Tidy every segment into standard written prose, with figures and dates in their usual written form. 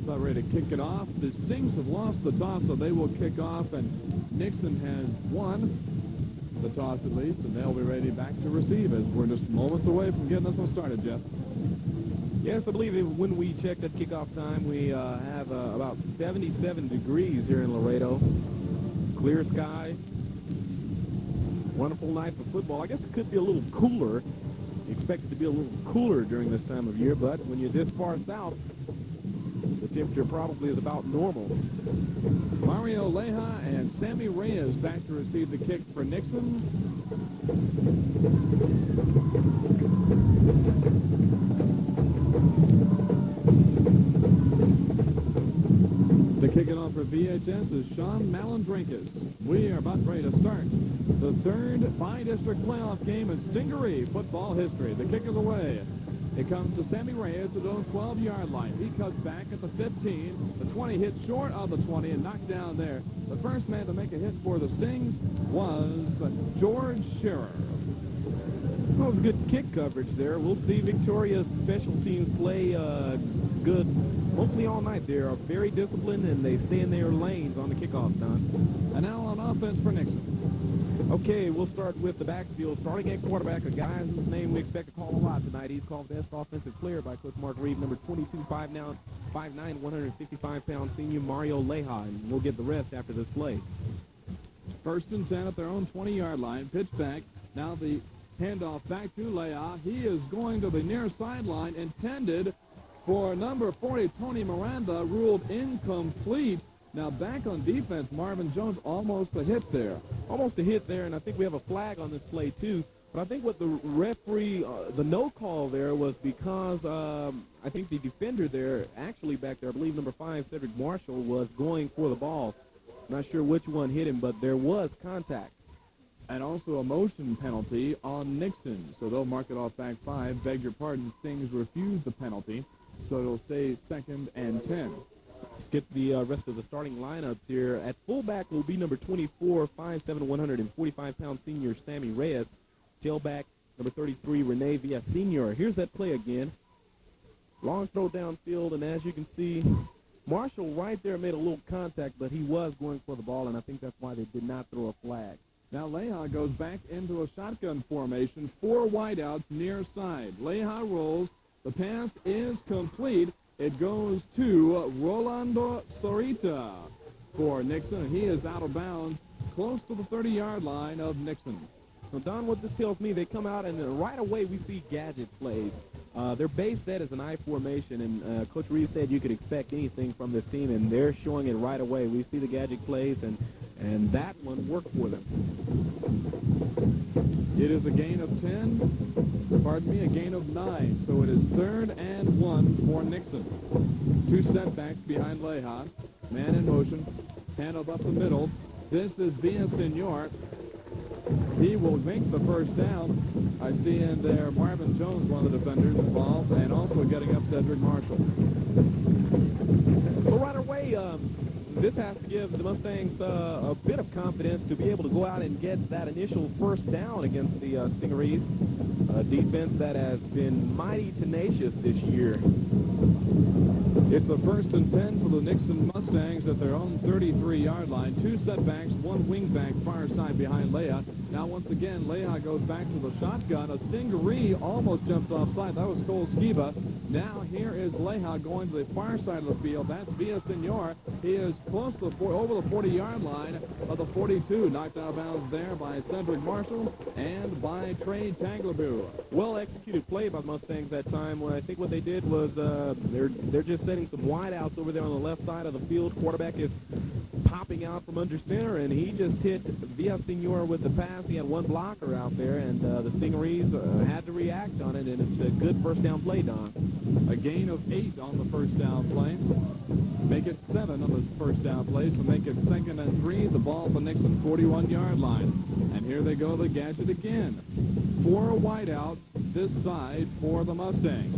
about ready to kick it off. The Stings have lost the toss, so they will kick off, and Nixon has won the toss at least, and they'll be ready back to receive as we're just moments away from getting this one started, Jeff. Yes, I believe when we checked at kickoff time, we have about 77 degrees here in Laredo. Clear sky. Wonderful night for football. I guess it could be a little cooler. Expect it to be a little cooler during this time of year, but when you're this far south, the temperature probably is about normal. Mario Leja and Sammy Reyes back to receive the kick for Nixon. To kick it off for VHS is Sean Malandrinkas. We are about ready to start the third bi-district playoff game in Stingaree football history. The kick is away. It comes to Sammy Reyes at his own 12-yard line. He cuts back at the 15. The 20 hits short of the 20 and knocked down there. The first man to make a hit for the Stings was George Scherer. Well, it was good kick coverage there. We'll see Victoria's special teams play good mostly all night. They are very disciplined, and they stay in their lanes on the kickoff, Don. And now on offense for Nixon. Okay, we'll start with the backfield. Starting at quarterback, a guy whose name we expect to call a lot tonight. He's called best offensive player by Coach Mark Reed, number 22, 5'9", 155-pound senior Mario Leja, and we'll get the rest after this play. First and 10 at their own 20-yard line. Pitch back. Now the handoff back to Leja. He is going to the near sideline, intended for number 40, Tony Miranda, ruled incomplete. Now back on defense, Marvin Jones almost a hit there. Almost a hit there, and I think we have a flag on this play too. But I think what the referee, the no call there was because I think the defender there, actually back there, I believe number 5, Cedric Marshall, was going for the ball. Not sure which one hit him, but there was contact. And also a motion penalty on Nixon. So they'll mark it off back 5. Beg your pardon, Stings refused the penalty. So it'll stay 2nd and 10. Get the rest of the starting lineups here. At fullback will be number 24, 5'7", 145-pound senior Sammy Reyes. Tailback, number 33, Rene Villasenor. Here's that play again. Long throw downfield, and as you can see, Marshall right there made a little contact, but he was going for the ball, and I think that's why they did not throw a flag. Now Leja goes back into a shotgun formation, 4 wideouts near side. Leja rolls. The pass is complete. It goes to Rolando Sorita for Nixon. He is out of bounds, close to the 30-yard line of Nixon. So, Don, what this tells me, they come out, and right away we see gadget plays. Their base set is an I formation, and Coach Reed said you could expect anything from this team, and they're showing it right away. We see the gadget plays, and that one worked for them. It is a gain of 10, pardon me, a gain of 9. So it is 3rd and 1 for Nixon. 2 setbacks behind Leja. Man in motion. Handled up the middle. This is Villasenor. He will make the first down. I see in there Marvin Jones, one of the defenders involved, and also getting up Cedric Marshall. So right away, this has to give the Mustangs a bit of confidence to be able to go out and get that initial first down against the Stingarees, a defense that has been mighty tenacious this year. It's a 1st and 10 for the Nixon Mustangs at their own 33-yard line. 2 setbacks, 1 wingback far side behind Leja. Now once again, Leja goes back to the shotgun. A Stingaree almost jumps offside. That was Cole Skiba. Now here is Leja going to the far side of the field. That's Villasenor. He is close to over the 40-yard line of the 42. Knocked out of bounds there by Cedric Marshall and by Trey Tanglebu. Well-executed play by the Mustangs that time. I think what they did was they're just setting some wideouts over there on the left side of the field. Quarterback is popping out from under center, and he just hit Villasenor with the pass. He had 1 blocker out there, and the Stingarees had to react on it, and it's a good first down play, Don. A gain of 8 on the first down play. Make it 7 on this first down play, so make it 2nd and 3. The ball at the Nixon 41-yard line. And here they go, the gadget again. 4 wideouts this side for the Mustangs.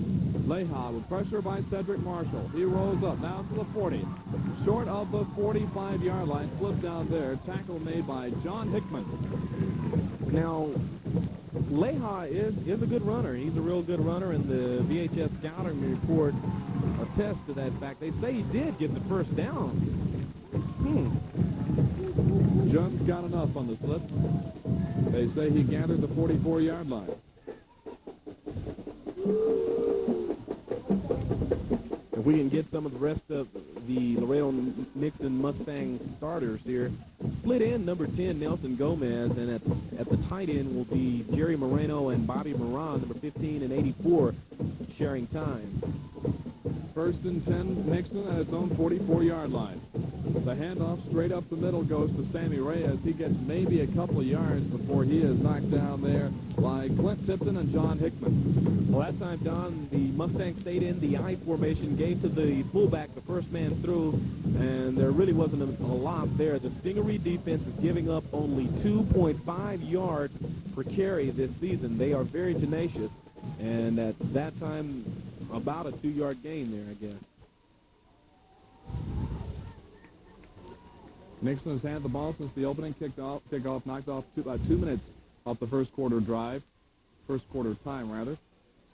Leja with pressure by Cedric Marshall. He rolls up now to the 40. Short of the 45-yard line. Slip down there. Tackle made by John Hickman. Now, Leja is a good runner. He's a real good runner, and the VHS scouting report attest to that fact. They say he did get the first down. Just got enough on the slip. They say he gathered the 44-yard line. If we can get some of the rest of the Laredo Nixon Mustangs starters here. Split end, number 10, Nelson Gomez, and at the tight end will be Jerry Moreno and Bobby Moran, number 15 and 84, sharing time. First and 10, Nixon at its own 44-yard line. The handoff straight up the middle goes to Sammy Reyes. He gets maybe a couple of yards before he is knocked down there by Clint Tipton and John Hickman. Well, that time, Don, the Mustangs stayed in the I formation, gave to the fullback the first man through, and there really wasn't a lot there. The Stingaree defense is giving up only 2.5 yards per carry this season. They are very tenacious, and at that time, about a 2-yard gain there, I guess. Nixon has had the ball since the opening kickoff, knocked off 2 minutes off the first quarter time, rather.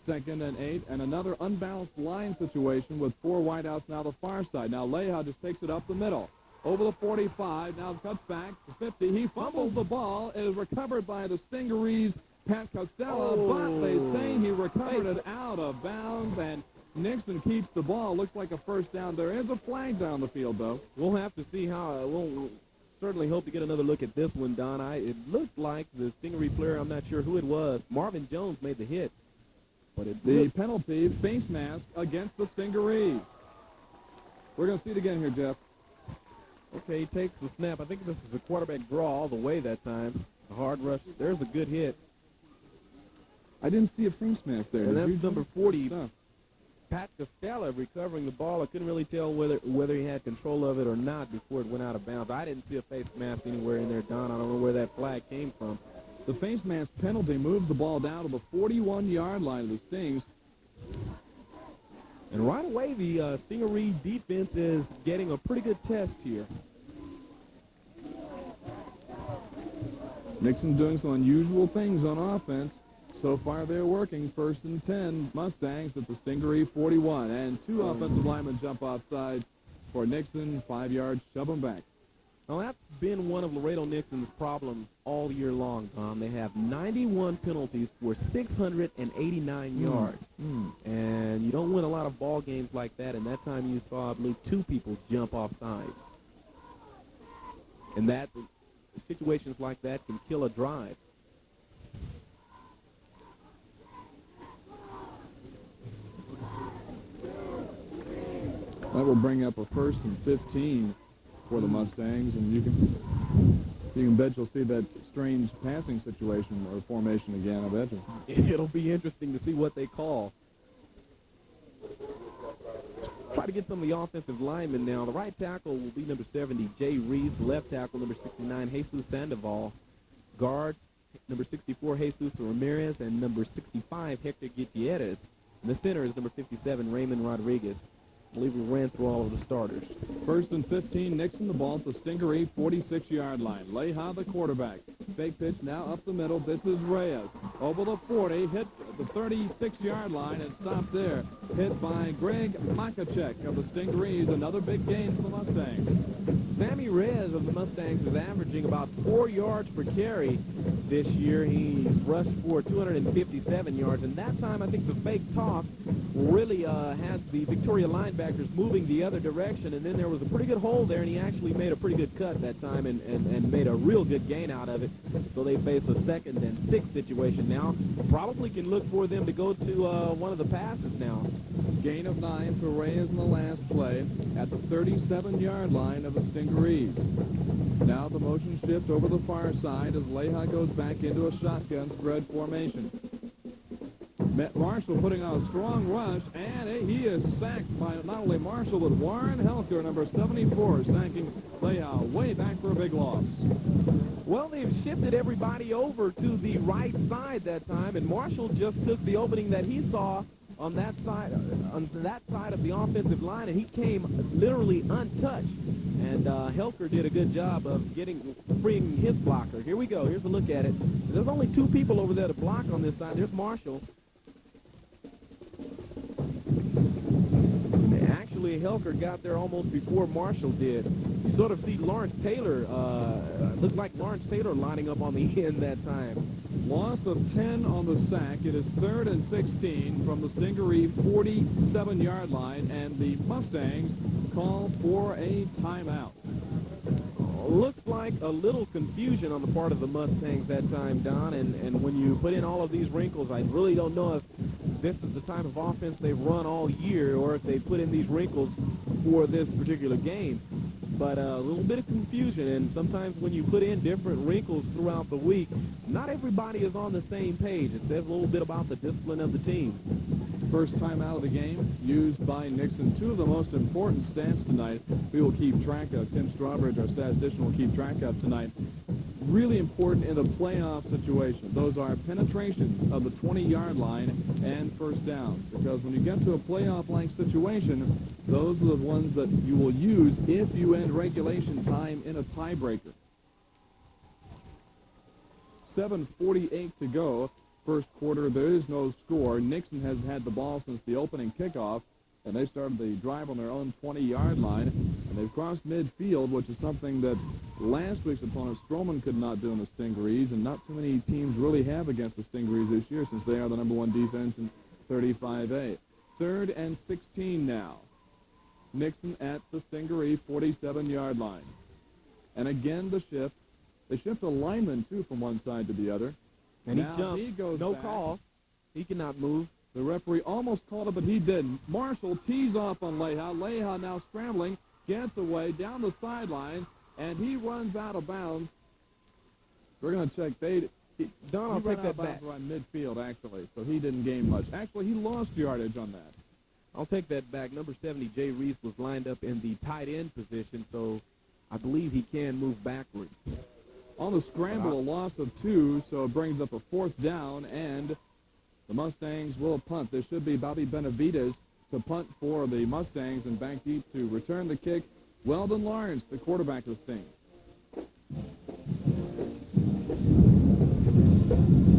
2nd and 8, and another unbalanced line situation with 4 wideouts now the far side. Now Leha just takes it up the middle. Over the 45, now cuts back to 50. He fumbles the ball. It is recovered by the Stingarees, Pat Costello, but they say he recovered it out of bounds, and Nixon keeps the ball. Looks like a first down. There is a flag down the field, though. We'll have to see how. We'll certainly hope to get another look at this one, Don. It looked like the Stingaree player, I'm not sure who it was, Marvin Jones made the hit. But the penalty, face mask against the Stingarees. We're going to see it again here, Jeff. Okay, he takes the snap. I think this is a quarterback draw all the way that time. A hard rush. There's a good hit. I didn't see a face mask there. And that's number 40. Pat Costello recovering the ball. I couldn't really tell whether he had control of it or not before it went out of bounds. I didn't see a face mask anywhere in there, Don. I don't know where that flag came from. The face mask penalty moved the ball down to the 41-yard line of the Stings. And right away, the Stingaree defense is getting a pretty good test here. Nixon doing some unusual things on offense. So far, they're working. 1st and 10, Mustangs at the Stingaree 41. And 2 offensive linemen jump offside for Nixon. 5 yards, shove them back. Now, that's been one of Laredo Nixon's problems all year long, Tom. They have 91 penalties for 689 yards. And you don't win a lot of ball games like that. And that time you saw, I believe, 2 people jump off sides. And that situations like that can kill a drive. That will bring up a 1st and 15 for the Mustangs, and you can bet you'll see that strange passing situation or formation again, I bet you. It'll be interesting to see what they call. Try to get some of the offensive linemen now. The right tackle will be number 70, Jay Reeves. Left tackle, number 69, Jesus Sandoval. Guard, number 64, Jesus Ramirez, and number 65, Hector Gutierrez. And the center is number 57, Raymond Rodriguez. I believe we ran through all of the starters. 1st and 15, Nixon the ball at the Stingaree 46-yard line. Leha the quarterback. Fake pitch now up the middle. This is Reyes. Over the 40, hit the 36-yard line and stopped there. Hit by Greg Makachek of the Stingarees. Another big gain for the Mustangs. Sammy Reyes of the Mustangs is averaging about 4 yards per carry this year. He's rushed for 257 yards, and that time I think the fake toss really has the Victoria linebackers moving the other direction, and then there was a pretty good hole there, and he actually made a pretty good cut that time and made a real good gain out of it. So they face a 2nd and 6 situation now. Probably can look for them to go to one of the passes now. Gain of 9 for Reyes in the last play at the 37-yard line of the Stingarees. Now the motion shift over the far side as Leha goes back into a shotgun spread formation. Marshall putting on a strong rush, and he is sacked by not only Marshall, but Warren Helker, number 74, sacking Leha way back for a big loss. Well, they've shifted everybody over to the right side that time, and Marshall just took the opening that he saw on that side of the offensive line, and he came literally untouched. And Helker did a good job of freeing his blocker. Here we go. Here's a look at it. There's only 2 people over there to block on this side. There's Marshall. actually, Helker got there almost before Marshall did. You sort of see Lawrence Taylor, looks like Lawrence Taylor lining up on the end that time. Loss of 10 on the sack. It is 3rd and 16 from the Stingaree 47-yard line, and the Mustangs call for a timeout. Looks like a little confusion on the part of the Mustangs that time, Don, and when you put in all of these wrinkles, I really don't know if this is the type of offense they've run all year or if they put in these wrinkles for this particular game. But a little bit of confusion, and sometimes when you put in different wrinkles throughout the week, not everybody is on the same page. It says a little bit about the discipline of the team. First timeout of the game used by Nixon. Two of the most important stats tonight we will keep track of. Tim Strawbridge, our statistician, will keep track of tonight. Really important in the playoff situation. Those are penetrations of the 20-yard line and first downs. Because when you get to a playoff-like situation, those are the ones that you will use if you end regulation time in a tiebreaker. 7:48 to go. First quarter, there is no score. Nixon has had the ball since the opening kickoff, and they started the drive on their own 20-yard line, and they've crossed midfield, which is something that last week's opponent Stroman could not do in the Stingarees, and not too many teams really have against the Stingarees this year since they are the #1 defense in 35A. 3rd and 16 now. Nixon at the Stingaree 47-yard line. And again, the shift. They shift a lineman, too, from one side to the other. And now he jumped. He goes no back. Call. He cannot move. The referee almost called it, but he didn't. Marshall tees off on Leha. Leha now scrambling, gets away down the sideline, and he runs out of bounds. We're going to check. Don, I'll take that back. Around midfield, actually, so he didn't gain much. Actually, he lost yardage on that. I'll take that back. Number 70, Jay Reese, was lined up in the tight end position, so I believe he can move backwards. On the scramble, a loss of 2, so it brings up a 4th down, and the Mustangs will punt. There should be Bobby Benavides to punt for the Mustangs, and back deep to return the kick, Weldon Lawrence, the quarterback of the Stings.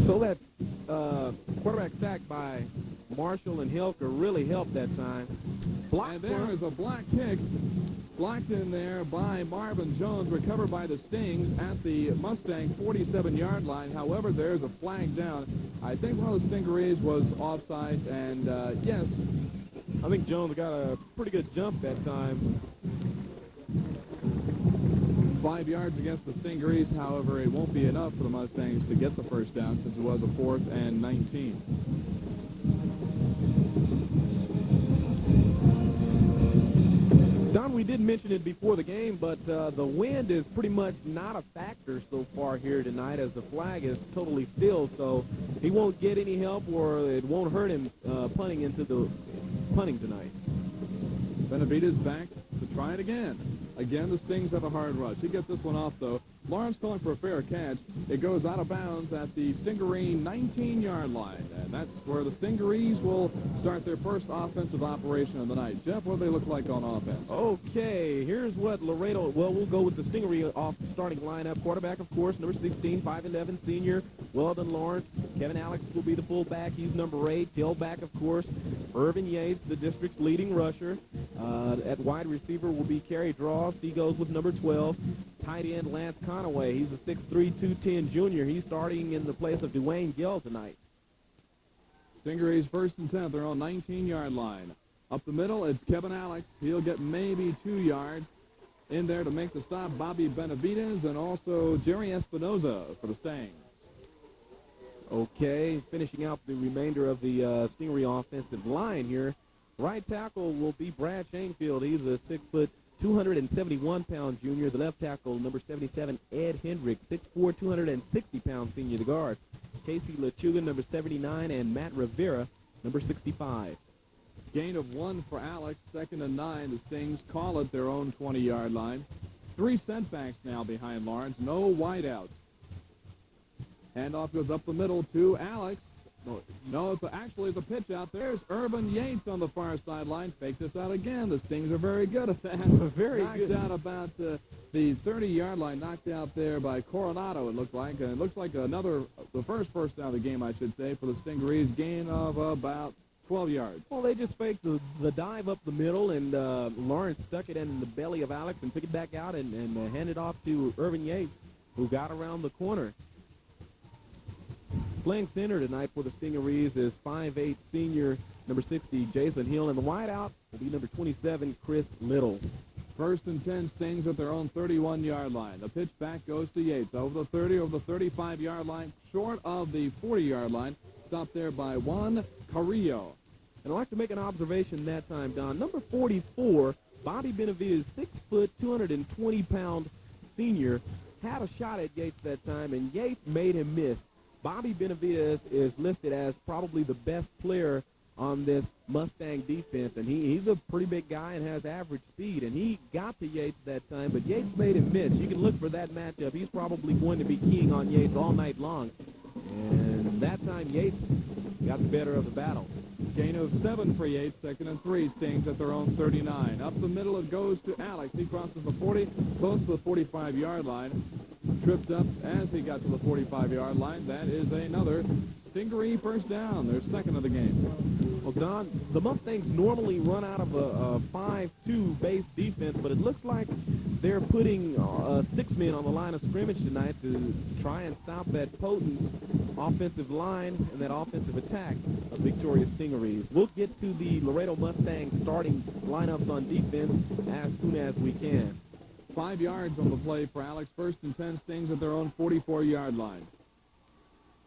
So that quarterback sack by Marshall and Helker really helped that time. And there is a block kick. Blocked in there by Marvin Jones, recovered by the Stings at the Mustang 47-yard line. However, there's a flag down. I think one of the Stingarees was offside, and yes. I think Jones got a pretty good jump that time. 5 yards against the Stingarees. However, it won't be enough for the Mustangs to get the first down since it was a 4th and 19. Don, we did mention it before the game, but the wind is pretty much not a factor so far here tonight as the flag is totally filled, so he won't get any help or it won't hurt him punting tonight. Benavides back to try it again. Again, the Stings have a hard rush. He gets this one off, though. Lawrence calling for a fair catch. It goes out of bounds at the Stingaree 19-yard line. And that's where the Stingarees will start their first offensive operation of the night. Jeff, what do they look like on offense? Okay, here's what Laredo, well, we'll go with the Stingaree off the starting lineup. Quarterback, of course, number 16, 5'11", senior, Weldon Lawrence. Kevin Alex will be the fullback. He's number 8. Tailback, of course, Irvin Yates, the district's leading rusher. At wide receiver will be Kerry Dross. He goes with number 12. Tight end Lance Conaway. He's a 6'3", 210 junior. He's starting in the place of Dwayne Gill tonight. Stingarees 1st and 10. They're on 19-yard line. Up the middle, it's Kevin Alex. He'll get maybe 2 yards. In there to make the stop, Bobby Benavides and also Jerry Espinoza for the Stings. Okay, finishing out the remainder of the Stingaree offensive line here. Right tackle will be Brad Shanefield. He's a 6', 271-pound junior. The left tackle, number 77, Ed Hendrick, 6'4", 260-pound senior. The guard, Casey LeChugan, number 79, and Matt Rivera, number 65. Gain of 1 for Alex, 2nd and 9. The Stings call it their own 20-yard line. 3 setbacks now behind Lawrence. No wideouts. Handoff goes up the middle to Alex. No, it's actually the pitch out. There's Irvin Yates on the far sideline. Fake this out again. The Stings are very good at that. Very knocked good. Out about the 30-yard line. Knocked out there by Coronado, it looked like. And it looks like the first down of the game, I should say, for the Stingarees. Gain of about 12 yards. Well, they just faked the dive up the middle, and Lawrence stuck it in the belly of Alex and took it back out and handed off to Irvin Yates, who got around the corner. Playing center tonight for the Stingarees is 5'8" senior, number 60, Jason Hill, and the wideout will be number 27, Chris Little. 1st and 10, Stings at their own 31-yard line. The pitch back goes to Yates. Over the 30, over the 35-yard line, short of the 40-yard line. Stopped there by Juan Carrillo. And I'd like to make an observation that time, Don. Number 44, Bobby Benavides, 6 foot, 220-pound senior, had a shot at Yates that time, and Yates made him miss. Bobby Benavides is listed as probably the best player on this Mustang defense, and he's a pretty big guy and has average speed, and he got to Yates that time, but Yates made him miss. You can look for that matchup. He's probably going to be keying on Yates all night long, and that time Yates got the better of the battle. Gain of 7 for Yates, 2nd and 3, Stings at their own 39. Up the middle it goes to Alex. He crosses the 40, close to the 45-yard line. Tripped up as he got to the 45-yard line. That is another Stingaree first down, their 2nd of the game. Well, Don, the Mustangs normally run out of a 5-2 base defense, but it looks like they're putting 6 men on the line of scrimmage tonight to try and stop that potent offensive line and that offensive attack of Victoria Stingarees. We'll get to the Laredo Mustangs starting lineups on defense as soon as we can. 5 yards on the play for Alex. 1st and 10, Stings at their own 44-yard line.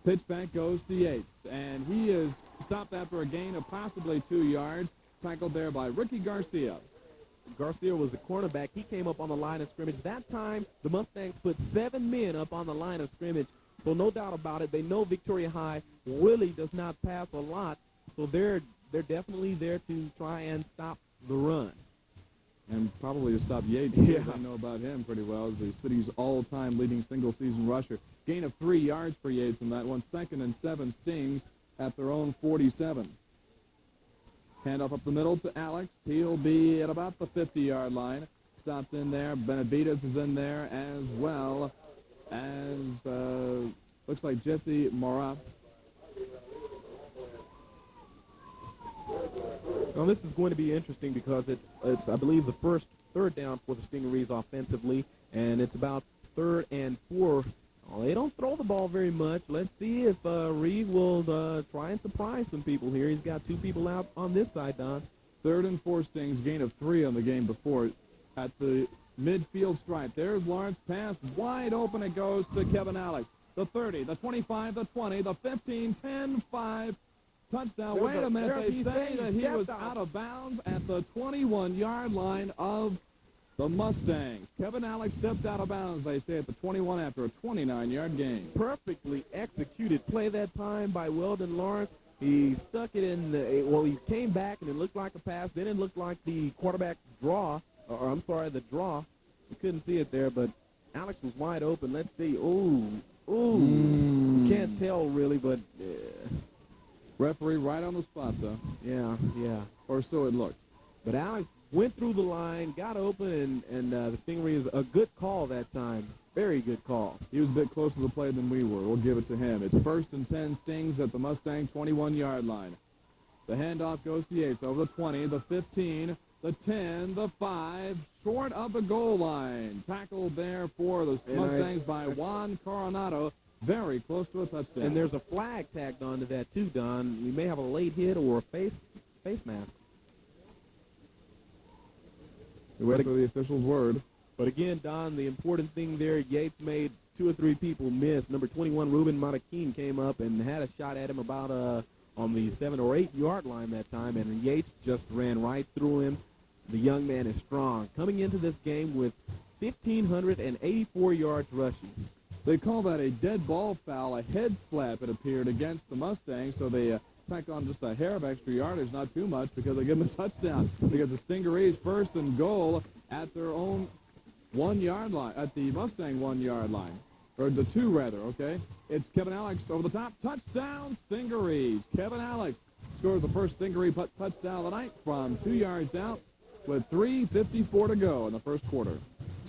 Pitch back goes to Yates, and he is stopped after a gain of possibly 2 yards. Tackled there by Ricky Garcia. Garcia was the cornerback. He came up on the line of scrimmage. That time, the Mustangs put 7 men up on the line of scrimmage. So no doubt about it, they know Victoria High really does not pass a lot. So they're definitely there to try and stop the run. And probably to stop Yates. Yeah. I know about him pretty well as the city's all-time leading single-season rusher. Gain of 3 yards for Yates in that one. 2nd and 7, Stings at their own 47. Handoff up the middle to Alex. He'll be at about the 50-yard line. Stopped in there. Benavides is in there as well as, looks like Jesse Morat. Now, this is going to be interesting because it's I believe, the first third down for the Stingarees offensively, and it's about 3rd and 4. Well, they don't throw the ball very much. Let's see if Reed will try and surprise some people here. He's got 2 people out on this side, Don. 3rd and 4, Stings, gain of 3 on the game before at the midfield stripe. There's Lawrence, pass wide open. It goes to Kevin Alex. The 30, the 25, the 20, the 15, 10, 5. Touchdown. Wait a minute. They say that he was out of bounds at the 21-yard line of the Mustangs. Kevin Alex stepped out of bounds, they say, at the 21 after a 29-yard gain. Perfectly executed play that time by Weldon Lawrence. He stuck it in the, well, he came back and it looked like a pass. Then it looked like the quarterback draw, or I'm sorry, the draw. You couldn't see it there, but Alex was wide open. Let's see. Ooh. Can't tell really, but Referee right on the spot, though. Yeah. Or so it looked. But Alex went through the line, got open, and the Stingarees, a good call that time. Very good call. He was a bit closer to the play than we were. We'll give it to him. It's 1st and 10, Stings at the Mustang 21-yard line. The handoff goes to Yates over the 20, the 15, the 10, the 5, short of the goal line. Tackled there for the Mustangs by Juan Coronado. Very close to a touchdown. And there's a flag tagged onto that, too, Don. We may have a late hit or a face mask. We wait for the official's word. But again, Don, the important thing there, Yates made 2 or 3 people miss. Number 21, Ruben Matakin, came up and had a shot at him about on the 7 or 8 yard line that time, and Yates just ran right through him. The young man is strong. Coming into this game with 1,584 yards rushing. They call that a dead ball foul, a head slap, it appeared, against the Mustangs, so they tack on just a hair of extra yardage, not too much, because they give them a touchdown. Because the Stingarees 1st and goal at their own 1-yard line, at the Mustang 1-yard line, or the 2 rather, okay? It's Kevin Alex over the top, touchdown Stingarees. Kevin Alex scores the first Stingaree touchdown of the night from 2 yards out with 3:54 to go in the first quarter.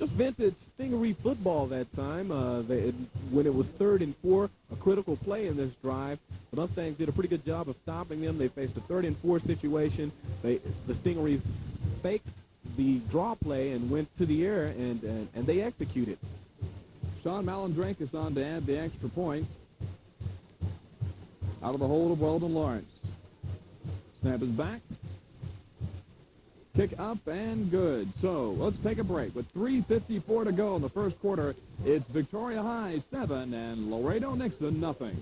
Just vintage Stingaree football that time. When it was 3rd and 4, a critical play in this drive, the Mustangs did a pretty good job of stopping them. They faced a 3rd and 4 situation. The Stingarees faked the draw play and went to the air, and they executed. Sean Malandrank is on to add the extra point. Out of the hold of Weldon Lawrence. Snap is back. Kick up and good. So let's take a break. With 3:54 to go in the first quarter, it's Victoria High 7 and Laredo Nixon nothing.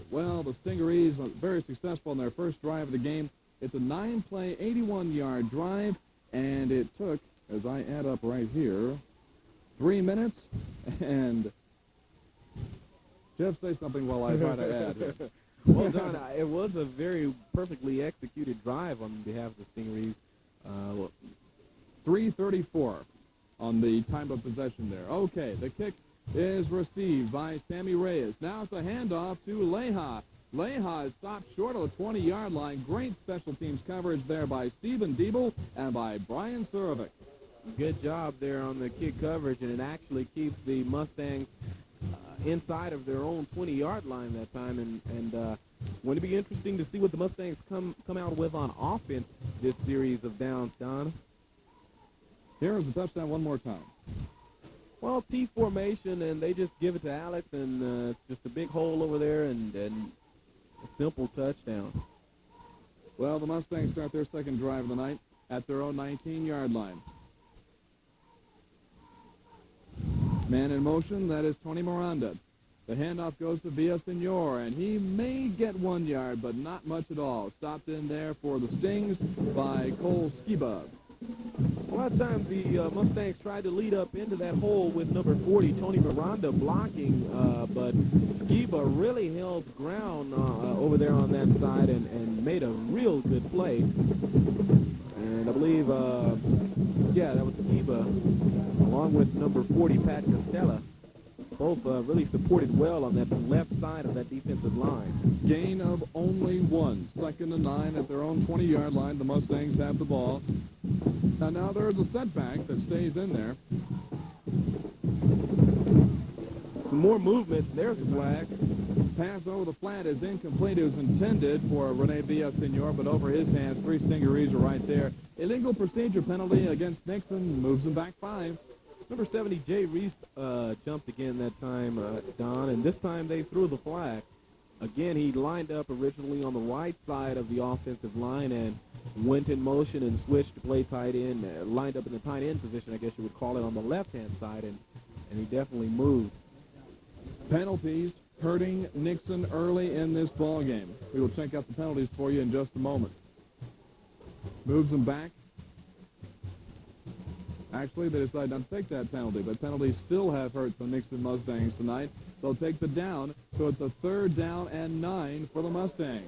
Well, the Stingarees are very successful in their first drive of the game. It's a 9-play, 81-yard drive, and it took, as I add up right here, 3 minutes. And Jeff, say something while I try to add. Well, Don, it was a very perfectly executed drive on behalf of the Stingarees. 3:34 on the time of possession there. Okay, the kick is received by Sammy Reyes. Now it's a handoff to Leha. Leha is stopped short of the 20-yard line. Great special teams coverage there by Stephen Diebel and by Brian Surovic. Good job there on the kick coverage, and it actually keeps the Mustangs inside of their own 20-yard line that time. And going to be interesting to see what the Mustangs come out with on offense this series of downs, Don. Here is the touchdown one more time. Well, T formation, and they just give it to Alex, and it's just a big hole over there, and a simple touchdown. Well, the Mustangs start their second drive of the night at their own 19-yard line. Man in motion, that is Tony Miranda. The handoff goes to Villasenor, and he may get 1 yard, but not much at all. Stopped in there for the Stings by Cole Skiba. A lot of times the Mustangs tried to lead up into that hole with number 40, Tony Miranda, blocking, but Skiba really held ground over there on that side and made a real good play. And I believe, that was Skiba, along with number 40, Pat Costella. Both really supported well on that left side of that defensive line. Gain of only 1. 2nd and 9 at their own 20-yard line. The Mustangs have the ball. And now there's a setback that stays in there. Some more movement. There's a flag. Pass over the flat is incomplete. It was intended for Rene Villasenor, but over his hands, 3 Stingarees are right there. Illegal procedure penalty against Nixon. Moves him back 5. Number 70, Jay Reese, jumped again that time, Don, and this time they threw the flag. Again, he lined up originally on the right side of the offensive line and went in motion and switched to play tight end, lined up in the tight end position, I guess you would call it, on the left-hand side, and he definitely moved. Penalties hurting Nixon early in this ball game. We will check out the penalties for you in just a moment. Moves them back. Actually, they decided not to take that penalty, but penalties still have hurt the Nixon Mustangs tonight. They'll take the down, so it's a 3rd down and 9 for the Mustangs.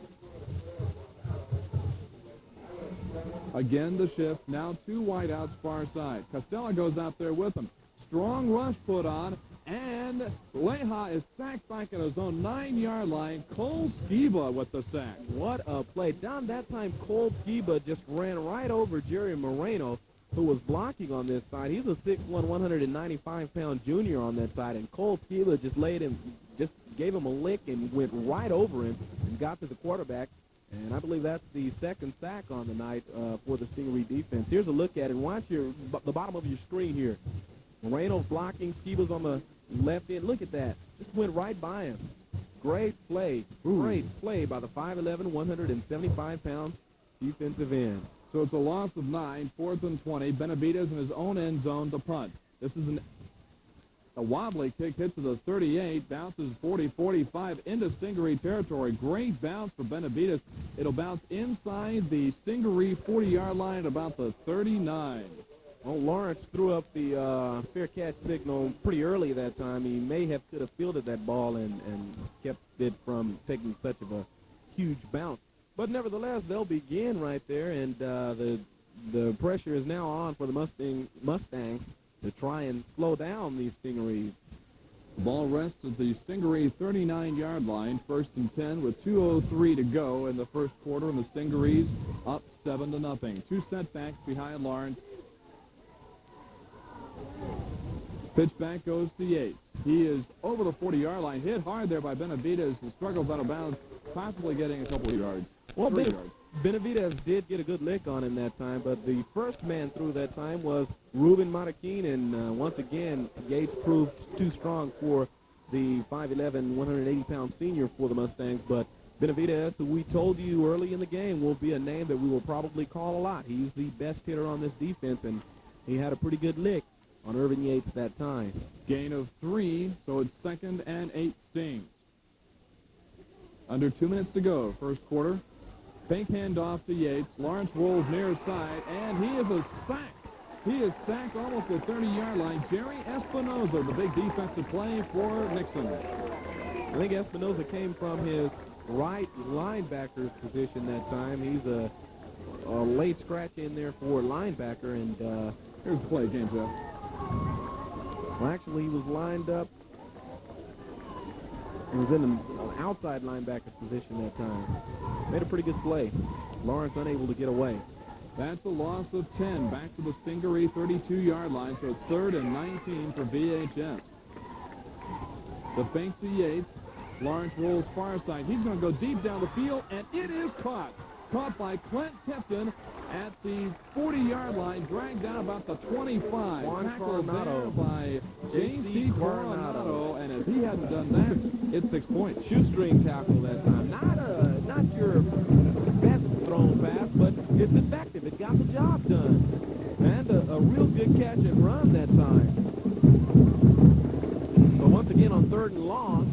Again, the shift. Now 2 wideouts far side. Costello goes out there with them. Strong rush put on, and Leha is sacked back at his own 9-yard line. Cole Skiba with the sack. What a play. Down that time, Cole Skiba just ran right over Jerry Moreno, who was blocking on this side. He's a 6'1", 195-pound junior on that side, and Cole Skiba just gave him a lick and went right over him and got to the quarterback. And I believe that's the 2nd sack on the night for the Stingaree defense. Here's a look at it. Watch the bottom of your screen here. Moreno blocking. Skiba's on the left end. Look at that. Just went right by him. Great play. Great play by the 5'11", 175-pound defensive end. So it's a loss of 9, 4th and 20. Benavidez in his own end zone to punt. This is a wobbly kick, hit to the 38, bounces 40, 45 into Stingaree territory. Great bounce for Benavidez. It'll bounce inside the Stingaree 40-yard line at about the 39. Well, Lawrence threw up the fair catch signal pretty early that time. He could have fielded that ball and kept it from taking such of a huge bounce. But nevertheless, they'll begin right there, and the pressure is now on for the Mustangs to try and slow down these Stingarees. The ball rests at the Stingaree 39-yard line, 1st and 10 with 2:03 to go in the first quarter, and the Stingarees up 7-0. 2 setbacks behind Lawrence. Pitch back goes to Yates. He is over the 40-yard line, hit hard there by Benavidez, and struggles out of bounds, possibly getting a couple of yards. Well, Benavidez did get a good lick on him that time, but the first man through that time was Ruben Marroquin, and once again, Yates proved too strong for the 5'11", 180-pound senior for the Mustangs, but Benavidez, who we told you early in the game, will be a name that we will probably call a lot. He's the best hitter on this defense, and he had a pretty good lick on Irvin Yates that time. Gain of 3, so it's 2nd and 8 Stings. Under 2 minutes to go, first quarter. Fake handoff to Yates. Lawrence rolls near side, and he is a sack. He is sacked almost at the 30-yard line. Jerry Espinoza, the big defensive play for Nixon. I think Espinoza came from his right linebacker's position that time. He's a late scratch in there for linebacker, and here's the play again, Jeff. Well, actually, he was lined up. He was in an outside linebacker's position that time. Made a pretty good play. Lawrence unable to get away. That's a loss of 10. Back to the Stingaree 32-yard line, so it's 3rd and 19 for VHS. The fake to Yates. Lawrence rolls far side. He's going to go deep down the field, and it is caught. Caught by Clint Tipton at the 40-yard line, dragged down about the 25. Tackled there by J.C. Coronado, and if he hadn't done that, it's 6 points. Shoestring tackle that time. Not your best thrown pass, but it's effective. It got the job done. And a real good catch and run that time. So once again on 3rd and long,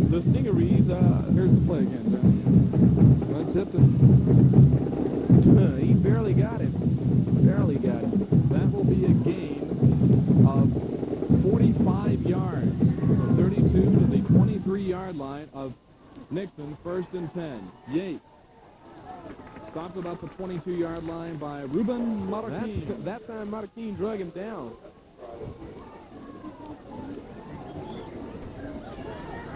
the Stingarees, here's the play again, Jeff. Clint Tipton. He barely got it. Barely got it. That will be a gain of 45 yards. From 32 to the 23-yard line of Nixon, 1st and 10. Yates stopped about the 22-yard line by Ruben Marroquin. That time Marroquin drug him down.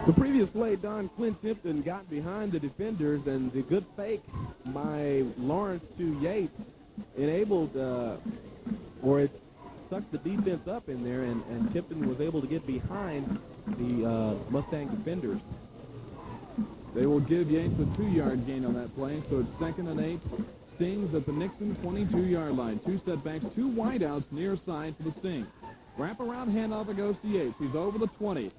The previous play, Clint Tipton got behind the defenders, and the good fake by Lawrence to Yates enabled, or it sucked the defense up in there, and Tipton was able to get behind the Mustang defenders. They will give Yates a 2-yard gain on that play, so it's 2nd and 8. Stings at the Nixon 22-yard line. 2 setbacks, 2 wideouts near side for the Stings. Wraparound handoff, it goes to Yates. He's over the 20.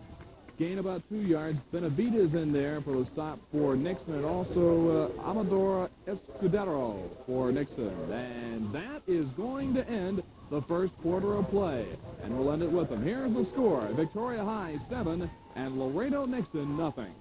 Gain about 2 yards. Benavidez in there for the stop for Nixon, and also Amador Escudero for Nixon. And that is going to end the first quarter of play. And we'll end it with them. Here's the score. Victoria High 7 and Laredo Nixon nothing.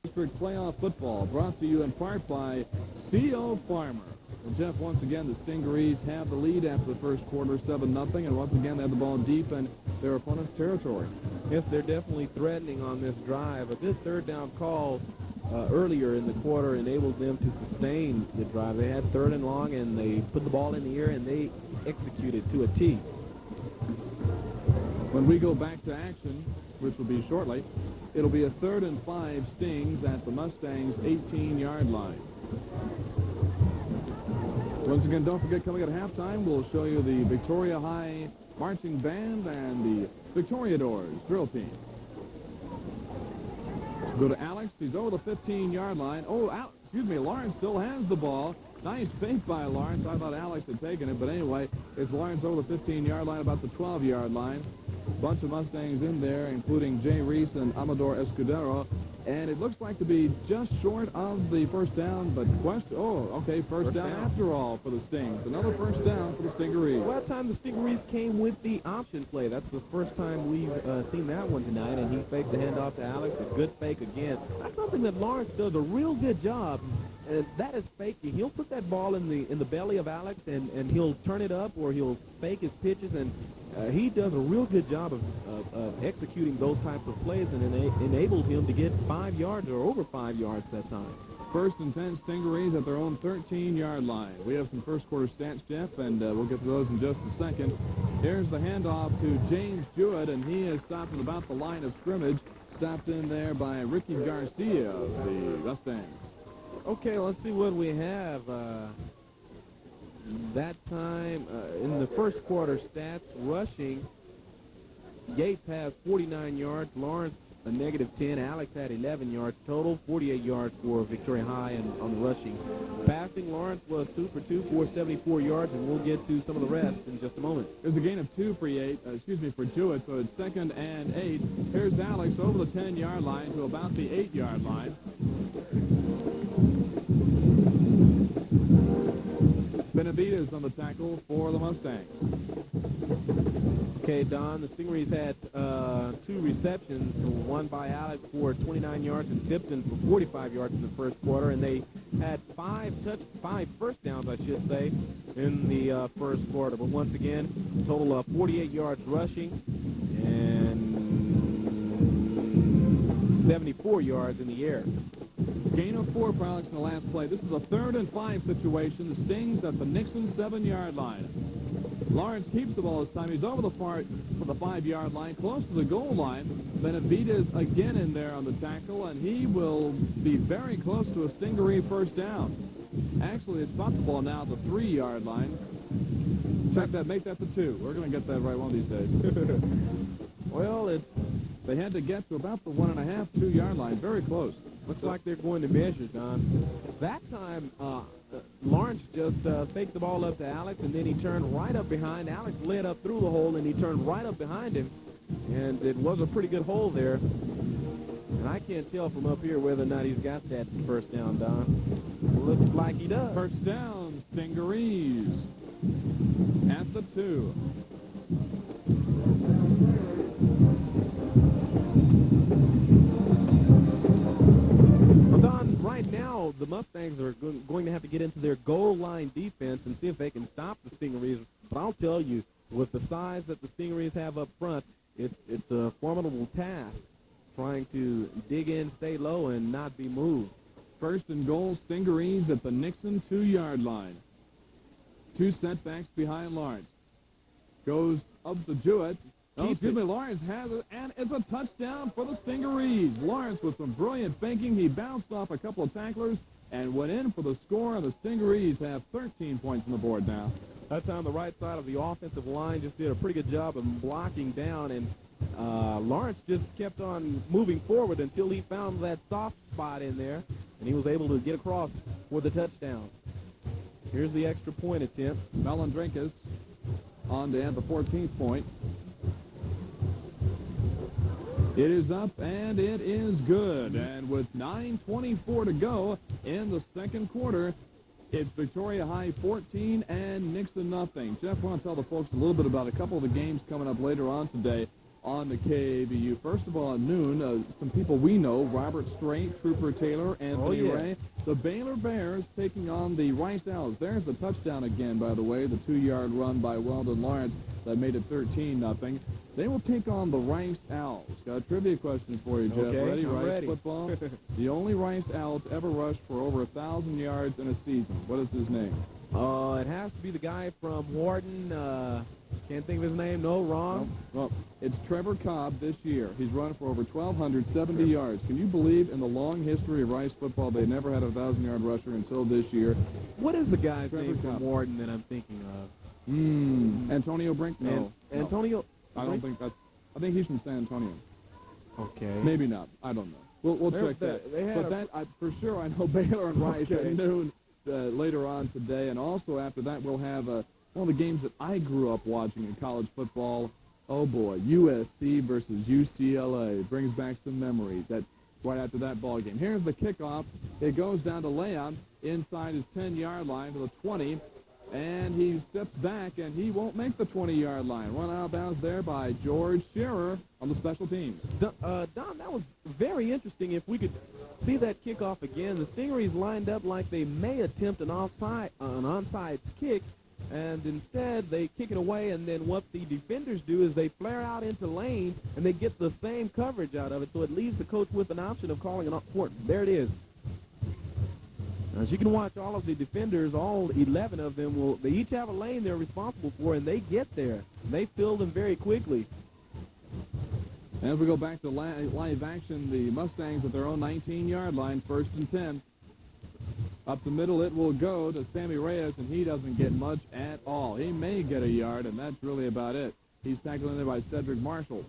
District Playoff Football brought to you in part by C.O. Farmer. And Jeff, once again, the Stingarees have the lead after the first quarter, 7-0, and once again they have the ball deep in their opponent's territory. Yes, they're definitely threatening on this drive. A good third down call earlier in the quarter enabled them to sustain the drive. They had 3rd and long, and they put the ball in the air, and they executed to a T. When we go back to action, which will be shortly, it'll be a 3rd and 5 Stings at the Mustangs' 18-yard line. Once again, don't forget, coming at halftime, we'll show you the Victoria High Marching Band and the Victoriadors drill team. Go to Alex. He's over the 15-yard line. Lawrence still has the ball. Nice fake by Lawrence. I thought Alex had taken it, but anyway, it's Lawrence over the 15-yard line, about the 12-yard line. Bunch of Mustangs in there, including Jay Reese and Amador Escudero. And it looks like to be just short of the first down, but first down after all for the Stings. Another first down for the Stingarees. Well, that time the Stingarees came with the option play. That's the first time we've seen that one tonight, and he faked the handoff to Alex. A good fake again. That's something that Lawrence does a real good job. And that is faking. He'll put that ball in the belly of Alex, and he'll turn it up, or he'll fake his pitches, and he does a real good job of executing those types of plays, and enables him to get 5 yards or over 5 yards that time. First and 10 Stingarees at their own 13-yard line. We have some first quarter stats, Jeff, and we'll get to those in just a second. Here's the handoff to James Jewett, and he is stopped at about the line of scrimmage. Stopped in there by Ricky Garcia of the Mustangs. Okay, let's see what we have. That time in the first quarter stats, rushing, Yates has 49 yards, Lawrence a -10, Alex had 11 yards total, 48 yards for Victoria High and on rushing. Passing, Lawrence was 2 for 2, 474 yards, and we'll get to some of the rest in just a moment. There's a gain of 2 for Jewett, so it's 2nd and 8. Here's Alex over the 10-yard line to about the 8-yard line. Benavides on the tackle for the Mustangs. Okay, Don, the Stingarees had 2 receptions, one by Alex for 29 yards and Tipton for 45 yards in the first quarter, and they had 5 first downs, I should say, in the first quarter. But once again, total of 48 yards rushing and 74 yards in the air. Gain of 4 for Alex in the last play. This is a 3rd and 5 situation. The Stings at the Nixon 7-yard line. Lawrence keeps the ball this time. He's over for the 5-yard line, close to the goal line. Benavides again in there on the tackle, and he will be very close to a Stingaree first down. Actually, they spot the ball now at the 3-yard line. Check that, make that the 2. We're going to get that right one of these days. Well, they had to get to about the 1.5, 2-yard line. Very close. Looks like they're going to measure, Don. That time, Lawrence just faked the ball up to Alex, and then he turned right up behind. Alex led up through the hole, and he turned right up behind him. And it was a pretty good hole there. And I can't tell from up here whether or not he's got that first down, Don. Looks like he does. First down, Stingarees at the 2. Right now, the Mustangs are going to have to get into their goal line defense and see if they can stop the Stingarees. But I'll tell you, with the size that the Stingarees have up front, it's a formidable task trying to dig in, stay low, and not be moved. First and goal, Stingarees at the Nixon 2-yard line. 2 setbacks behind Lawrence. Goes up to Jewett. Lawrence has it, and it's a touchdown for the Stingarees. Lawrence with some brilliant thinking. He bounced off a couple of tacklers and went in for the score, and the Stingarees have 13 points on the board now. That's on the right side of the offensive line. Just did a pretty good job of blocking down, and Lawrence just kept on moving forward until he found that soft spot in there, and he was able to get across for the touchdown. Here's the extra point attempt. Melendrinkas on to add the 14th point. It is up, and it is good. And with 9:24 to go in the second quarter, it's Victoria High 14 and Nixon nothing. Jeff, I want to tell the folks a little bit about a couple of the games coming up later on today on the KABU. First of all, at noon, some people we know, Robert Strait, Trooper Taylor, Anthony Ray. The Baylor Bears taking on the Rice Owls. There's the touchdown again, by the way, the 2-yard run by Weldon Lawrence that made it 13-0. They will take on the Rice Owls. Got a trivia question for you, Jeff. Okay, Ready? I'm Rice ready. football. The only Rice Owl to ever rush for over 1,000 yards in a season. What is his name? It has to be the guy from Wharton. Can't think of his name. No, wrong. Well, it's Trevor Cobb this year. He's run for over 1,270 yards. Can you believe in the long history of Rice football, they never had a 1,000-yard rusher until this year? What is the guy's Trevor name Cobb. from Wharton that I'm thinking of? Antonio Brink? No. Antonio? I don't think that's... I think he's from San Antonio. Okay. Maybe not. I don't know. We'll check that. For sure, I know Baylor and Rice at noon later on today. And also after that, we'll have one of the games that I grew up watching in college football. Oh, boy. USC versus UCLA. Brings back some memories. That right after that ball game. Here's the kickoff. It goes down to Leah inside his 10-yard line to the 20, and he steps back, and he won't make the 20-yard line. Run out of bounds there by George Shearer on the special teams. Don, that was very interesting. If we could see that kickoff again, the Stingarees lined up like they may attempt an onside kick, and instead they kick it away, and then what the defenders do is they flare out into lane, and they get the same coverage out of it, so it leaves the coach with an option of calling an off-court. There it is. As you can watch, all of the defenders, all 11 of them, they each have a lane they're responsible for, and they get there. They fill them very quickly. As we go back to live action, the Mustangs at their own 19-yard line, 1st and 10. Up the middle, it will go to Sammy Reyes, and he doesn't get much at all. He may get a yard, and that's really about it. He's tackled in there by Cedric Marshall.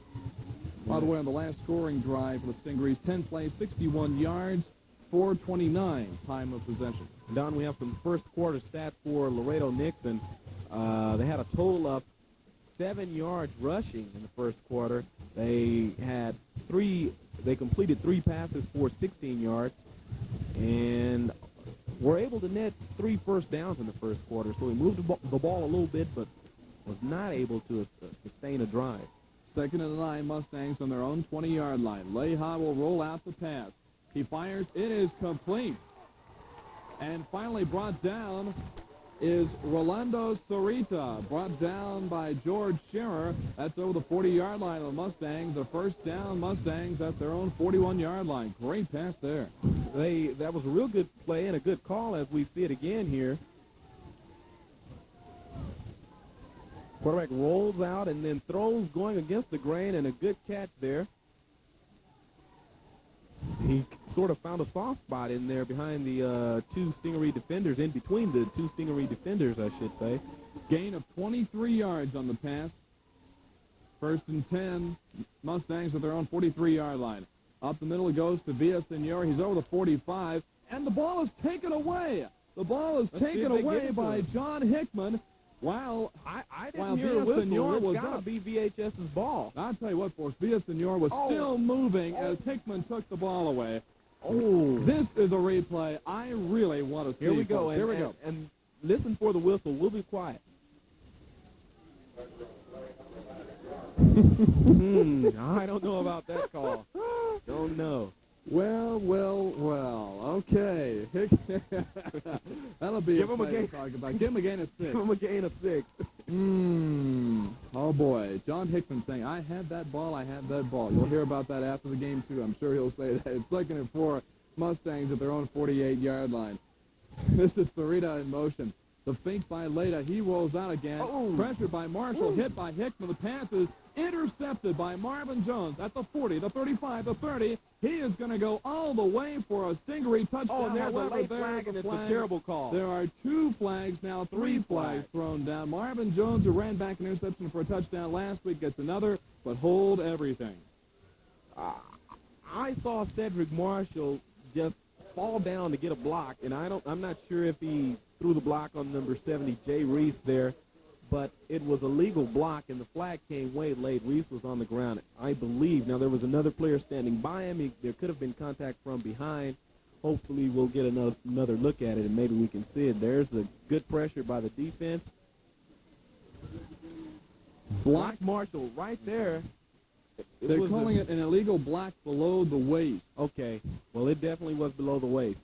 By the way, on the last scoring drive for the Stingarees, 10 plays, 61 yards, 4:29 time of possession. Don, we have some first quarter stats for Laredo Nixon. They had a total of 7 yards rushing in the first quarter. They completed 3 passes for 16 yards, and were able to net 3 first downs in the first quarter. So he moved the ball a little bit, but was not able to sustain a drive. 2nd and 9, Mustangs on their own 20-yard line. Leha will roll out the pass. He fires. It is complete. And finally brought down is Rolando Sarita, brought down by George Shearer. That's over the 40-yard line of the Mustangs. The first down, Mustangs at their own 41-yard line. Great pass there. That was a real good play and a good call as we see it again here. Quarterback rolls out and then throws going against the grain, and a good catch there. He sort of found a soft spot in there behind the 2 Stingaree defenders, in between the 2 Stingaree defenders, I should say. Gain of 23 yards on the pass. 1st and 10, Mustangs at their own 43-yard line. Up the middle it goes to Villasenor. He's over the 45, and the ball is taken away. The ball is taken away by John Hickman. While I didn't hear a whistle. It's got to be VHS's ball. I'll tell you what, folks, Villasenor was still moving as Hickman took the ball away. Oh. This is a replay I really want to see. Here we go. Here we go. And listen for the whistle. We'll be quiet. I don't know about that call. Don't know. Well, okay. That'll be Give a him a play gain. to talk about. Give him a gain of 6. Give him a gain of 6. Oh, boy. John Hickman saying, I had that ball. You'll hear about that after the game, too. I'm sure he'll say that. It's 2nd and 4, Mustangs at their own 48-yard line. This is Sarita in motion. The fake by Leda. He rolls out again. Pressured by Marshall. Hit by Hickman. The pass is intercepted by Marvin Jones at the 40, the 35, the 30. He is going to go all the way for a Stingaree touchdown. And there's a late flag, and it's a terrible call. There are 2 flags now, 3 flags thrown down. Marvin Jones, who ran back an interception for a touchdown last week, gets another, but hold everything. I saw Cedric Marshall just fall down to get a block, and I'm not sure if he threw the block on number 70, Jay Reese there, but it was a legal block, and the flag came way late. Reese was on the ground, I believe. Now, there was another player standing by him. There could have been contact from behind. Hopefully, we'll get another look at it, and maybe we can see it. There's the good pressure by the defense. Block Marshall right there. They're calling it an illegal block below the waist. Okay. Well, it definitely was below the waist.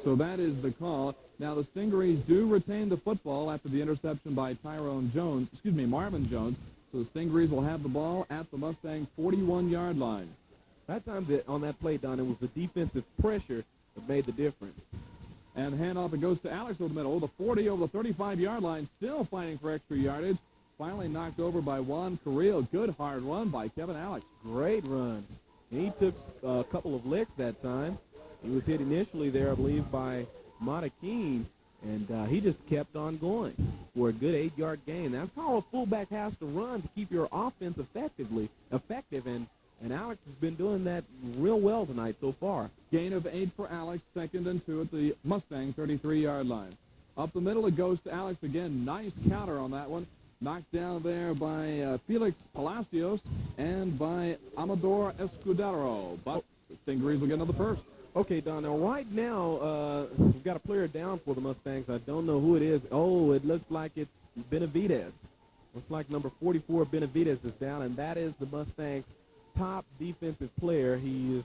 So that is the call. Now, the Stingarees do retain the football after the interception by Marvin Jones. So the Stingarees will have the ball at the Mustang 41-yard line. That time on that play, Don, it was the defensive pressure that made the difference. And handoff, it goes to Alex over the middle. The 40 over the 35-yard line, still fighting for extra yardage. Finally knocked over by Juan Carrillo. Good hard run by Kevin Alex. Great run. He took a couple of licks that time. He was hit initially there, I believe, by Montequin, and he just kept on going for a good 8-yard gain. That's how a fullback has to run to keep your offense effective, and Alex has been doing that real well tonight so far. Gain of 8 for Alex, 2nd and 2 at the Mustang 33-yard line. Up the middle, it goes to Alex again. Nice counter on that one. Knocked down there by Felix Palacios and by Amador Escudero. But Stingarees will get another first. Okay, Don, now right now, we've got a player down for the Mustangs. I don't know who it is. Oh, it looks like it's Benavidez. Looks like number 44, Benavidez, is down, and that is the Mustangs' top defensive player. He is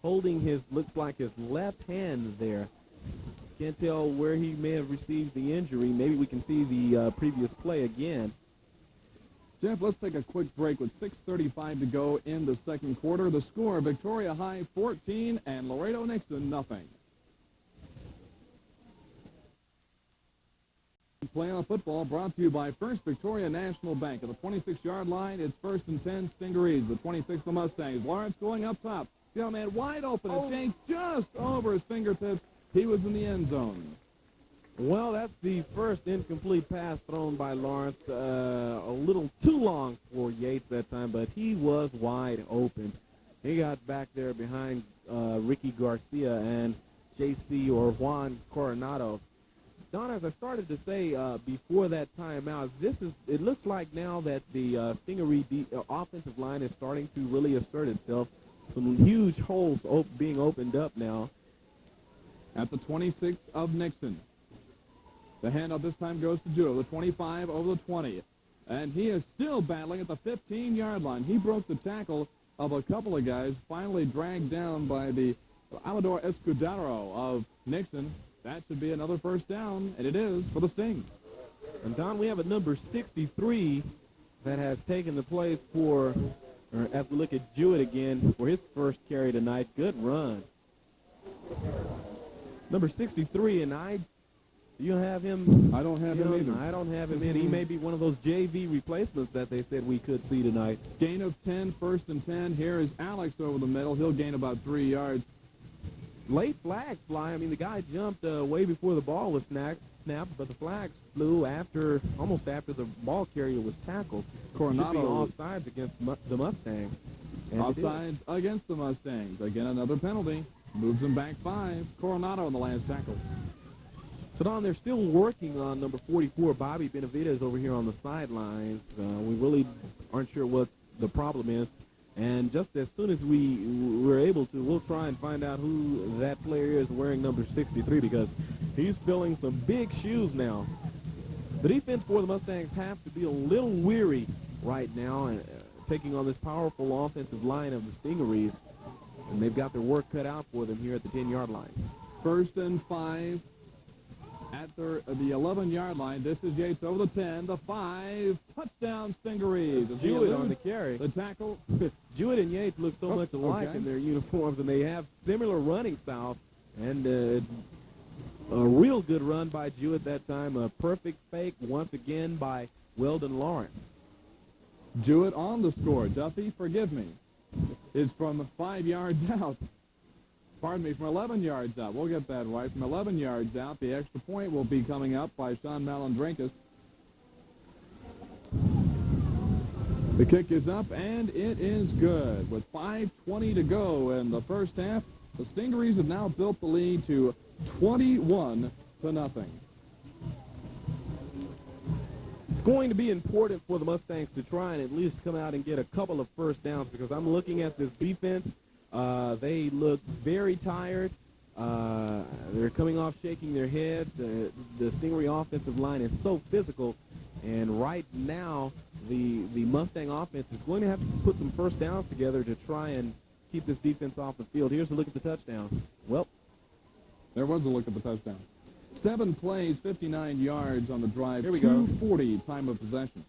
holding looks like his left hand there. Can't tell where he may have received the injury. Maybe we can see the previous play again. Jeff, let's take a quick break with 6:35 to go in the second quarter. The score, Victoria High 14 and Laredo Nixon nothing. Playoff football brought to you by First Victoria National Bank. At the 26-yard line, it's 1st and 10 Stingarees. The 26, the Mustangs. Lawrence going up top. Young man wide open. And Shank just over his fingertips. He was in the end zone. Well, that's the first incomplete pass thrown by Lawrence. A little too long for Yates that time, but he was wide open. He got back there behind Ricky Garcia and J.C. or Juan Coronado. Don, as I started to say before that timeout, it looks like now that the Stingaree offensive line is starting to really assert itself. Some huge holes being opened up now. At the 26 of Nixon. The handoff this time goes to Jewett, the 25 over the 20. And he is still battling at the 15-yard line. He broke the tackle of a couple of guys, finally dragged down by the Amador Escudero of Nixon. That should be another first down, and it is for the Stings. And, Don, we have a number 63 that has taken the place for, or as we look at Jewett again, for his first carry tonight. Good run. Number 63, and do you have him? I don't have him either. I don't have him in. He may be one of those JV replacements that they said we could see tonight. Gain of 10, 1st and 10. Here is Alex over the middle. He'll gain about 3 yards. Late flags fly. I mean, the guy jumped way before the ball was snapped, but the flags flew almost after the ball carrier was tackled. Coronado offsides against the Mustangs. Offsides against the Mustangs. Again, another penalty. Moves them back 5. Coronado on the last tackle. So, Don, they're still working on number 44, Bobby Benavidez, over here on the sidelines. We really aren't sure what the problem is. And just as soon as we're able to, we'll try and find out who that player is wearing number 63, because he's filling some big shoes now. The defense for the Mustangs have to be a little weary right now, taking on this powerful offensive line of the Stingarees. And they've got their work cut out for them here at the 10-yard line. 1st and 5 at the 11-yard line. This is Yates over the 10, the 5, touchdown Stingarees. Jewett on the carry. The tackle. Jewett and Yates look so much alike in their uniforms, and they have similar running styles. And a real good run by Jewett that time. A perfect fake once again by Weldon Lawrence. Jewett on the score. Duffy, forgive me. Is from 5 yards out. Pardon me, from 11 yards out. We'll get that right. From 11 yards out, the extra point will be coming up by Sean Malandrinkas. The kick is up, and it is good. With 5:20 to go in the first half, the Stingarees have now built the lead to 21-0. It's going to be important for the Mustangs to try and at least come out and get a couple of first downs, because I'm looking at this defense. They look very tired. They're coming off shaking their heads. The Stingaree offensive line is so physical, and right now the Mustang offense is going to have to put some first downs together to try and keep this defense off the field. Here's a look at the touchdown. Well, there was a look at the touchdown. 7 plays, 59 yards on the drive. Here we go. 2:40 time of possession.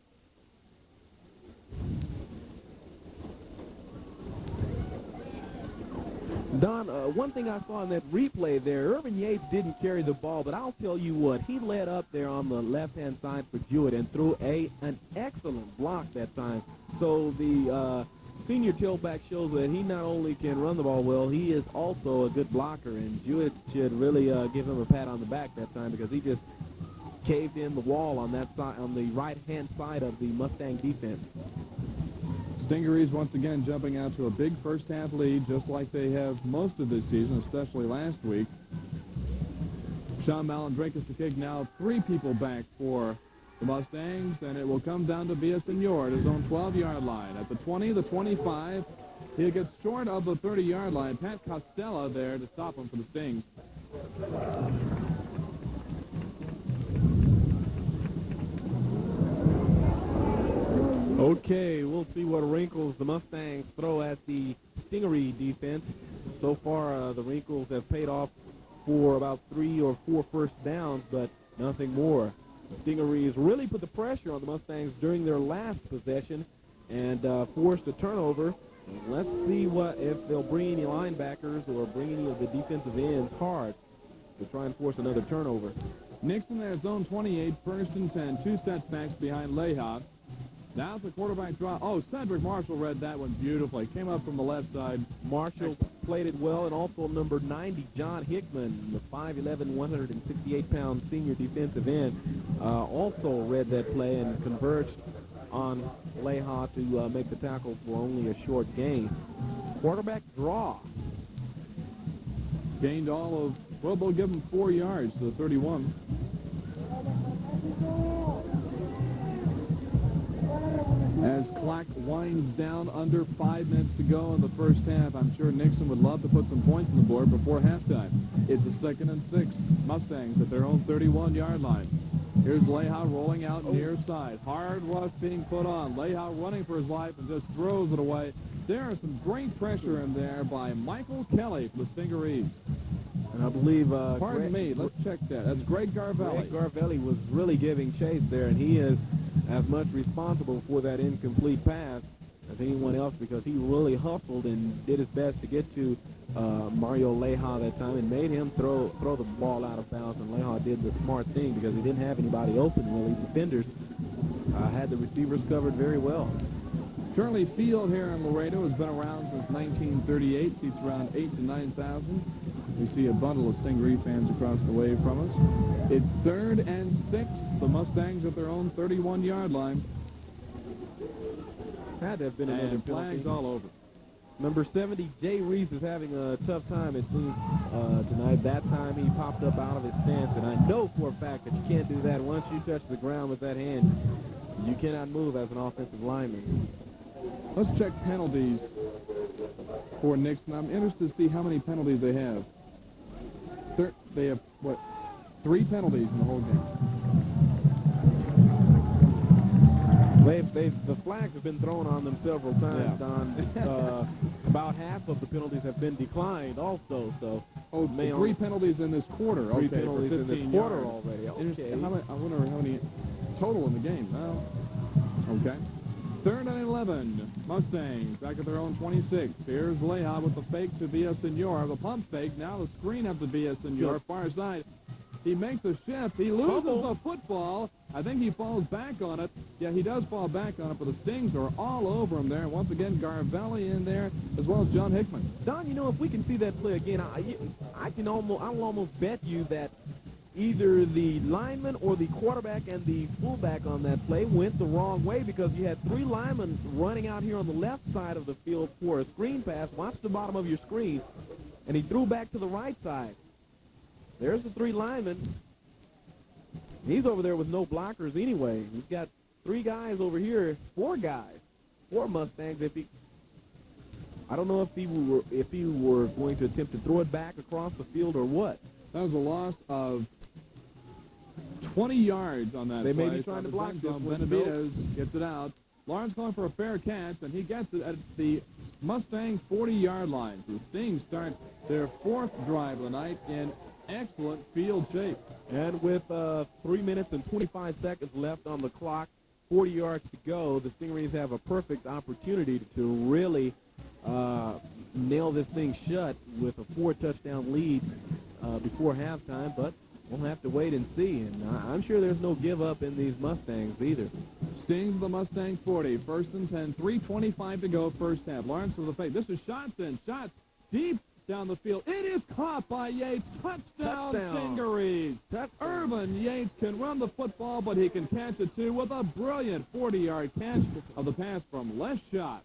Don, one thing I saw in that replay there, Irvin Yates didn't carry the ball, but I'll tell you what, he led up there on the left-hand side for Jewett and threw an excellent block that time. So the senior tailback shows that he not only can run the ball well, he is also a good blocker, and Jewett should really give him a pat on the back that time, because he just caved in the wall on that side, on the right-hand side of the Mustang defense. Stingarees once again jumping out to a big first-half lead, just like they have most of this season, especially last week. Sean Malandrinkas to kick now 3 people back for the Mustangs, and it will come down to Villasenor at his own 12-yard line. At the 20, the 25, He gets short of the 30-yard line. Pat Costello there to stop him for the Stings. Okay, we'll see what wrinkles the Mustangs throw at the Stingaree defense. So far, the wrinkles have paid off for about 3 or 4 first downs, but nothing more. The Stingarees really put the pressure on the Mustangs during their last possession and forced a turnover. Let's see if they'll bring any linebackers or bring any of the defensive ends hard to try and force another turnover. Nixon their zone 28, first and 10. 2 setbacks behind Leha. Now it's a quarterback draw. Oh, Cedric Marshall read that one beautifully. Came up from the left side. Marshall played it well, and also number 90, John Hickman, the 5'11", 168-pound senior defensive end, also read that play and converged on Leha to make the tackle for only a short gain. Quarterback draw. Gained all of, well, they'll give him 4 yards to the 31. As clock winds down, under 5 minutes to go in the first half, I'm sure Nixon would love to put some points on the board before halftime. It's a 2nd and 6. Mustangs at their own 31-yard line. Here's Leha rolling out near side. Hard rush being put on. Leha running for his life and just throws it away. There is some great pressure in there by Michael Kelly for the Stingarees. And I believe... Pardon me, let's check that. That's Greg Garvelli. Greg Garvelli was really giving chase there, and he is as much responsible for that incomplete pass as anyone else because he really hustled and did his best to get to Mario Leha that time and made him throw the ball out of bounds, and Leha did the smart thing because he didn't have anybody open really. Defenders had the receivers covered very well. Shirley Field here in Laredo has been around since 1938. Seats around 8,000 to 9,000. We see a bundle of Stingaree fans across the way from us. It's 3rd and 6. The Mustangs at their own 31-yard line. Had to have been another flags all over. Number 70, Jay Reese, is having a tough time, it seems, tonight. That time he popped up out of his stance, and I know for a fact that you can't do that. Once you touch the ground with that hand, you cannot move as an offensive lineman. Let's check penalties for Nixon. I'm interested to see how many penalties they have. They have, 3 penalties in the whole game. The flags have been thrown on them several times, Don. About half of the penalties have been declined also. So, 3 penalties in this quarter. 3 penalties in this quarter yards. already. Okay. I wonder how many total in the game. Well, okay. 3rd and 11. Mustangs back at their own 26. Here's Leha with the fake to Villasenor. The pump fake. Now the screen up to Villasenor. Far side. He makes a shift. He loses the football. I think he falls back on it. Yeah, he does fall back on it, but the Stings are all over him there. Once again, Garvelli in there, as well as John Hickman. Don, if we can see that play again, I'll almost bet you that either the lineman or the quarterback and the fullback on that play went the wrong way because you had 3 linemen running out here on the left side of the field for a screen pass. Watch the bottom of your screen. And he threw back to the right side. There's the 3 linemen. He's over there with no blockers anyway. He's got 3 guys over here, 4 guys, 4 Mustangs. I don't know if he were going to attempt to throw it back across the field or what. That was a loss of 20 yards on that play. They may be trying to block this one. Benavidez gets it out. Lawrence going for a fair catch, and he gets it at the Mustang 40-yard line. The Stings start their 4th drive of the night in excellent field shape. And with 3 minutes and 25 seconds left on the clock, 40 yards to go, the Stingarees have a perfect opportunity to really nail this thing shut with a 4-touchdown lead before halftime, but we'll have to wait and see. And I'm sure there's no give up in these Mustangs either. Stings the Mustang 40, 1st and 10, 3:25 to go first half. Lawrence with the fake. This is shots deep down the field. It is caught by Yates. Touchdown. Stingarees. Irvin Yates can run the football, but he can catch it too with a brilliant 40-yard catch of the pass from Les Shots.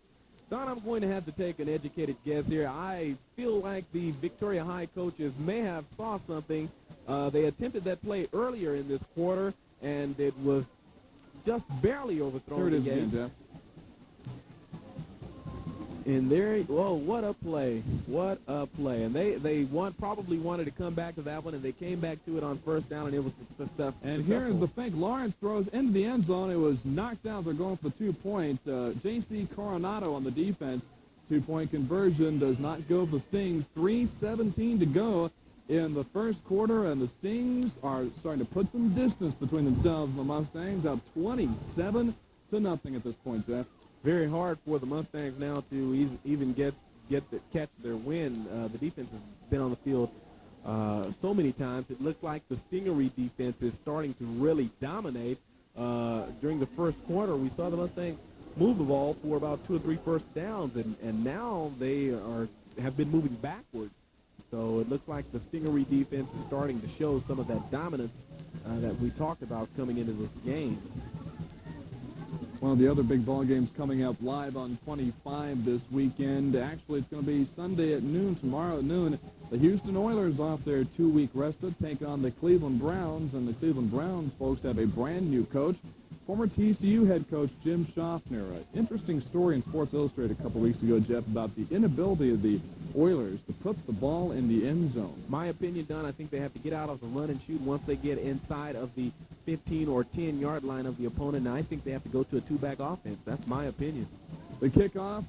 Don, I'm going to have to take an educated guess here. I feel like the Victoria High coaches may have saw something. They attempted that play earlier in this quarter, and it was just barely overthrown. Here it is again, Jeff. And there, whoa, what a play. What a play. And they probably wanted to come back to that one, and they came back to it on first down, and it was successful. And here's the fake. Lawrence throws into the end zone. It was knocked out. They're going for 2 points. J.C. Coronado on the defense. 2-point conversion does not go for the Stings. 3:17 to go in the first quarter, and the Stings are starting to put some distance between themselves and the Mustangs, up 27-0 at this point, Jeff. Very hard for the Mustangs now to even catch their win. The defense has been on the field so many times. It looks like the Stingaree defense is starting to really dominate. During the first quarter, we saw the Mustangs move the ball for about 2 or 3 first downs, and now they have been moving backwards. So it looks like the Stingaree defense is starting to show some of that dominance that we talked about coming into this game. One of the other big ball games coming up live on 25 this weekend. Actually, it's going to be Sunday at noon, tomorrow at noon. The Houston Oilers, off their 2-week rest, take on the Cleveland Browns, and the Cleveland Browns folks have a brand new coach. Former TCU head coach Jim Schaffner. An interesting story in Sports Illustrated a couple weeks ago, Jeff, about the inability of the Oilers to put the ball in the end zone. My opinion, Don, I think they have to get out of the run and shoot once they get inside of the 15 or 10-yard line of the opponent, and I think they have to go to a 2-back offense. That's my opinion. The kickoff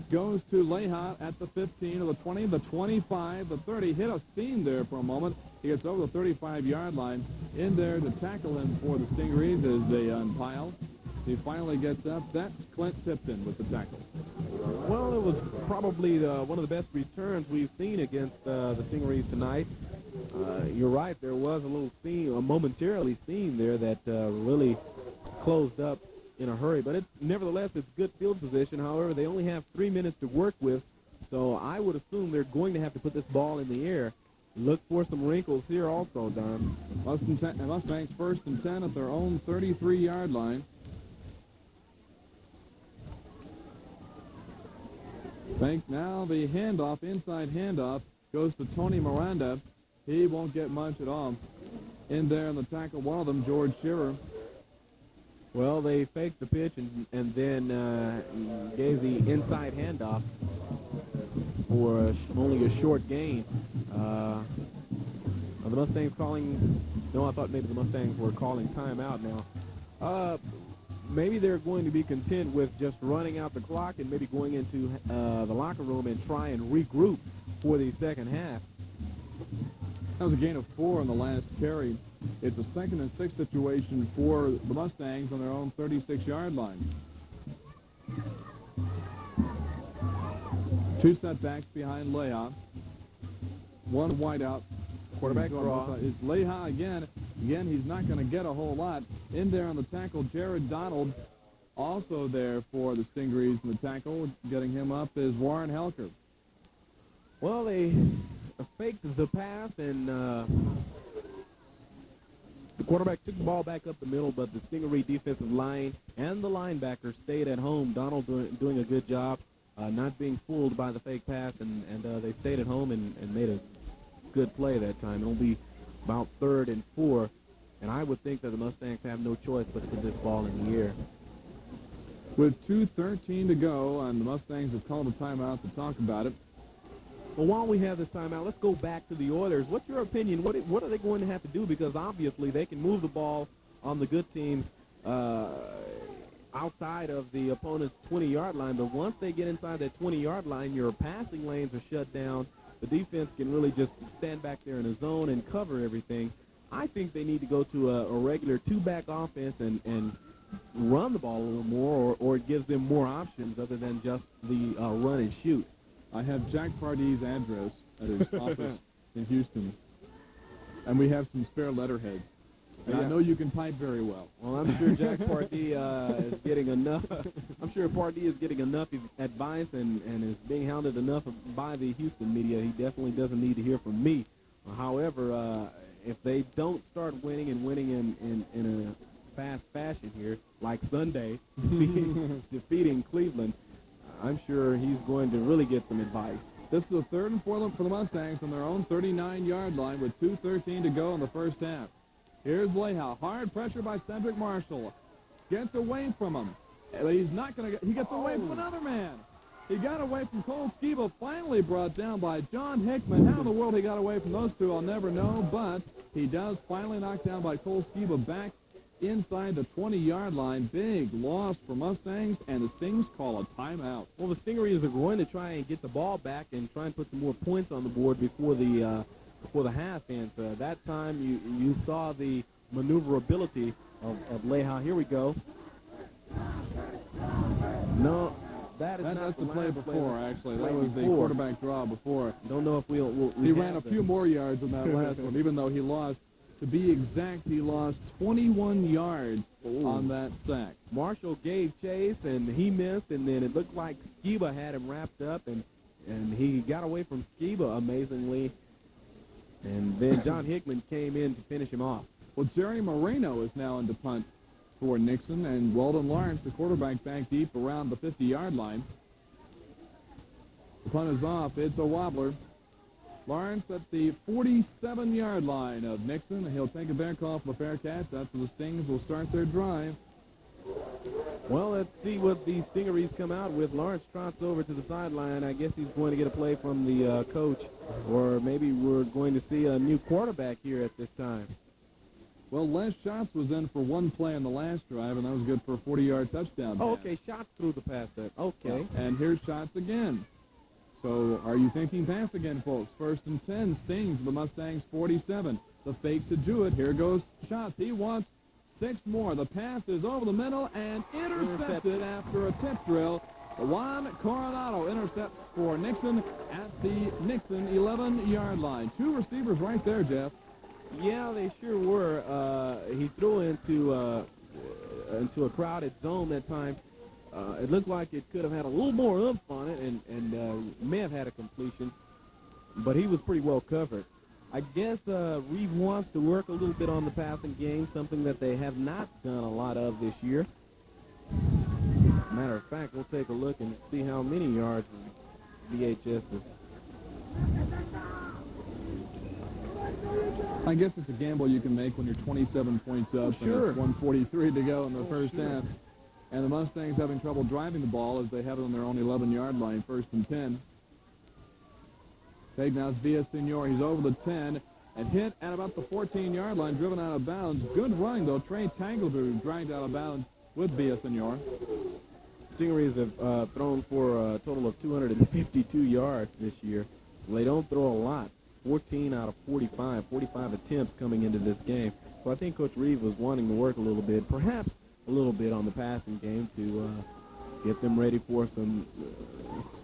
goes to Leha at the 15 or the 20, the 25, the 30. Hit a seam there for a moment. He gets over the 35-yard line. In there to tackle him for the Stingarees as they unpile. He finally gets up. That's Clint Tipton with the tackle. Well, it was probably one of the best returns we've seen against the Stingarees tonight. You're right. There was a little seam, a momentarily seam there that really closed up in a hurry. But nevertheless, it's good field position. However, they only have 3 minutes to work with, so I would assume they're going to have to put this ball in the air. Look for some wrinkles here also, Don. Mustangs first and 10 at their own 33-yard line. Think now the handoff, inside handoff, goes to Tony Miranda. He won't get much at all. In there in the tackle, one of them, George Shearer. Well, they faked the pitch and then gave the inside handoff for only a short gain. Are the Mustangs calling? No, I thought maybe the Mustangs were calling timeout now. Maybe they're going to be content with just running out the clock and maybe going into the locker room and try and regroup for the second half. That was a gain of 4 on the last carry. It's a 2nd and 6 situation for the Mustangs on their own 36-yard line. 2 setbacks behind Leha. 1 wideout. Quarterback draw. Is Leha again. Again, he's not going to get a whole lot. In there on the tackle, Jared Donald, also there for the Stingarees in the tackle. Getting him up is Warren Helker. Well, they faked the pass, and the quarterback took the ball back up the middle, but the Stingaree defensive line and the linebacker stayed at home. Donald doing a good job, not being fooled by the fake pass, and they stayed at home and made a good play that time. It'll be about 3rd and 4, and I would think that the Mustangs have no choice but to put this ball in the air. With 2:13 to go, and the Mustangs have called a timeout to talk about it. Well, while we have this timeout, let's go back to the Oilers. What's your opinion? What are they going to have to do? Because obviously they can move the ball on the good team outside of the opponent's 20-yard line, but once they get inside that 20-yard line, your passing lanes are shut down. The defense can really just stand back there in a zone and cover everything. I think they need to go to a regular 2-back offense and run the ball a little more, or it gives them more options other than just the run and shoot. I have Jack Pardee's address at his office in Houston, and we have some spare letterheads. And I know you can type very well. Well, I'm sure Jack Pardee is getting enough. I'm sure Pardee is getting enough advice and is being hounded enough by the Houston media. He definitely doesn't need to hear from me. However, if they don't start winning in a fast fashion here, like Sunday, defeating Cleveland, I'm sure he's going to really get some advice. This is a 3rd and 4 for the Mustangs on their own 39-yard line with 2:13 to go in the first half. Here's Leha. Hard pressure by Cedric Marshall. Gets away from him. He's not going to get... He gets away from another man. He got away from Cole Skiba, finally brought down by John Hickman. How in the world he got away from those two, I'll never know, but he does finally knock down by Cole Skiba back inside the 20-yard line. Big loss for Mustangs, and the Stings call a timeout. Well, the Stingarees are going to try and get the ball back and try and put some more points on the board before the half ends. That time you saw the maneuverability of Leha. Here we go. No, that's the play before, actually. That was the quarterback draw before. Don't know if we'll he ran a few more yards than that last one, even though he lost, to be exact, he lost 21 yards on that sack. Marshall gave chase, and he missed, and then it looked like Skiba had him wrapped up, and he got away from Skiba, amazingly. And then John Hickman came in to finish him off. Well, Jerry Moreno is now in the punt for Nixon, and Weldon Lawrence, the quarterback, back deep around the 50-yard line. The punt is off. It's a wobbler. Lawrence at the 47-yard line of Nixon. He'll take a bear call for the fair catch. That's where the Stings will start their drive. Well, let's see what the Stingarees come out with. Lawrence trots over to the sideline. I guess he's going to get a play from the coach, or maybe we're going to see a new quarterback here at this time. Well, Les Schatz was in for one play on the last drive, and that was good for a 40-yard touchdown. Oh, okay, Schatz threw the pass there. Okay. And here's Schatz again. So are you thinking pass again, folks? 1st and 10, Stings, the Mustangs 47. The fake to Jewett. Here goes Schatz. He wants 6 more. The pass is over the middle and intercepted after a tip drill. Juan Coronado intercepts for Nixon at the Nixon 11-yard line. 2 receivers right there, Jeff. Yeah, they sure were. He threw into a crowded zone that time. It looked like it could have had a little more oomph on it and may have had a completion, but he was pretty well covered. I guess Reeve wants to work a little bit on the passing game, something that they have not done a lot of this year. Matter of fact, we'll take a look and see how many yards VHS is. I guess it's a gamble you can make when you're 27 points up and it's 1:43 to go in the first half. And the Mustangs having trouble driving the ball as they have it on their own 11-yard line, 1st and 10. Take now it's Villasenor. He's over the 10 and hit at about the 14-yard line, driven out of bounds. Good running, though. Trey Tangleboo dragged out of bounds with Villasenor. Stingarees have thrown for a total of 252 yards this year. Well, they don't throw a lot. 14 out of 45 attempts coming into this game. So I think Coach Reeve was wanting to work a little bit, perhaps a little bit on the passing game to get them ready for some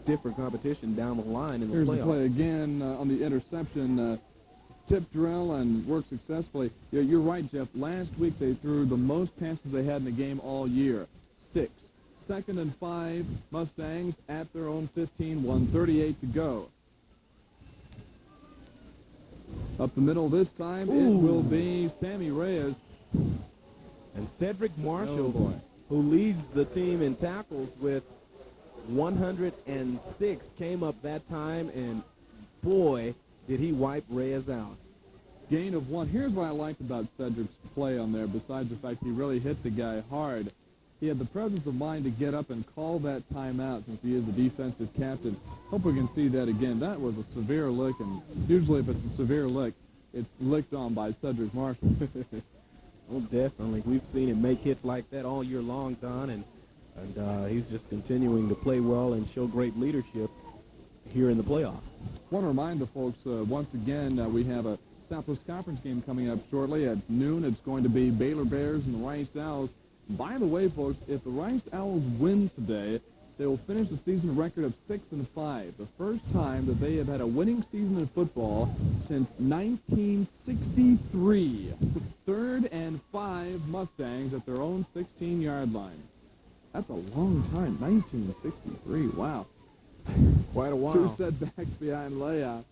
stiffer competition down the line in the playoffs. Here's the play again on the interception. Tip drill and worked successfully. Yeah, you're right, Jeff. Last week they threw the most passes they had in the game all year. 6. 2nd and 5, Mustangs at their own 15, 1:38 to go. Up the middle this time, it will be Sammy Reyes. And Cedric Marshall, who leads the team in tackles with 106, came up that time, and boy, did he wipe Reyes out. Gain of 1. Here's what I liked about Cedric's play on there, besides the fact he really hit the guy hard. He had the presence of mind to get up and call that timeout since he is the defensive captain. Hope we can see that again. That was a severe lick, and usually if it's a severe lick, it's licked on by Cedric Marshall. Oh, definitely. We've seen him make hits like that all year long, Don, and he's just continuing to play well and show great leadership here in the playoffs. I want to remind the folks, once again, we have a Southwest Conference game coming up shortly. At noon, it's going to be Baylor Bears and the Rice Owls. By the way, folks, if the Rice Owls win today, they will finish the season record of 6-5, the first time that they have had a winning season in football since 1963. 3rd and 5 Mustangs at their own 16-yard line. That's a long time, 1963. Wow. Quite a while. 2 setbacks behind Leah.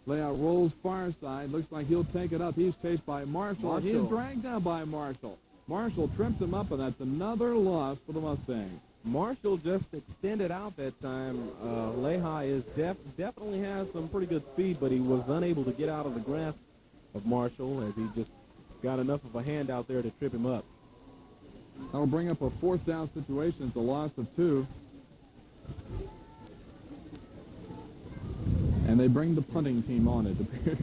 Leah rolls far side. Looks like he'll take it up. He's chased by Marshall. He's dragged down by Marshall. Marshall tripped him up, and that's another loss for the Mustangs. Marshall just extended out that time. Lehi is definitely has some pretty good speed, but he was unable to get out of the grasp of Marshall as he just got enough of a hand out there to trip him up. That'll bring up a 4th down situation. It's a loss of 2. bring the punting team on, it appears.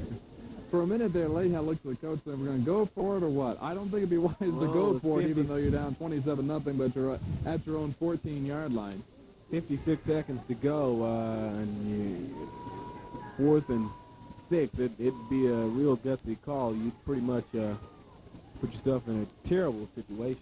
For a minute there, Leha looked at the coach and said, we're going to go for it or what? I don't think it'd be wise to go for it, even though you're down 27-0, but you're at your own 14-yard line. 56 seconds to go, and 4th and 6. It'd be a real gutsy call. You'd pretty much put yourself in a terrible situation.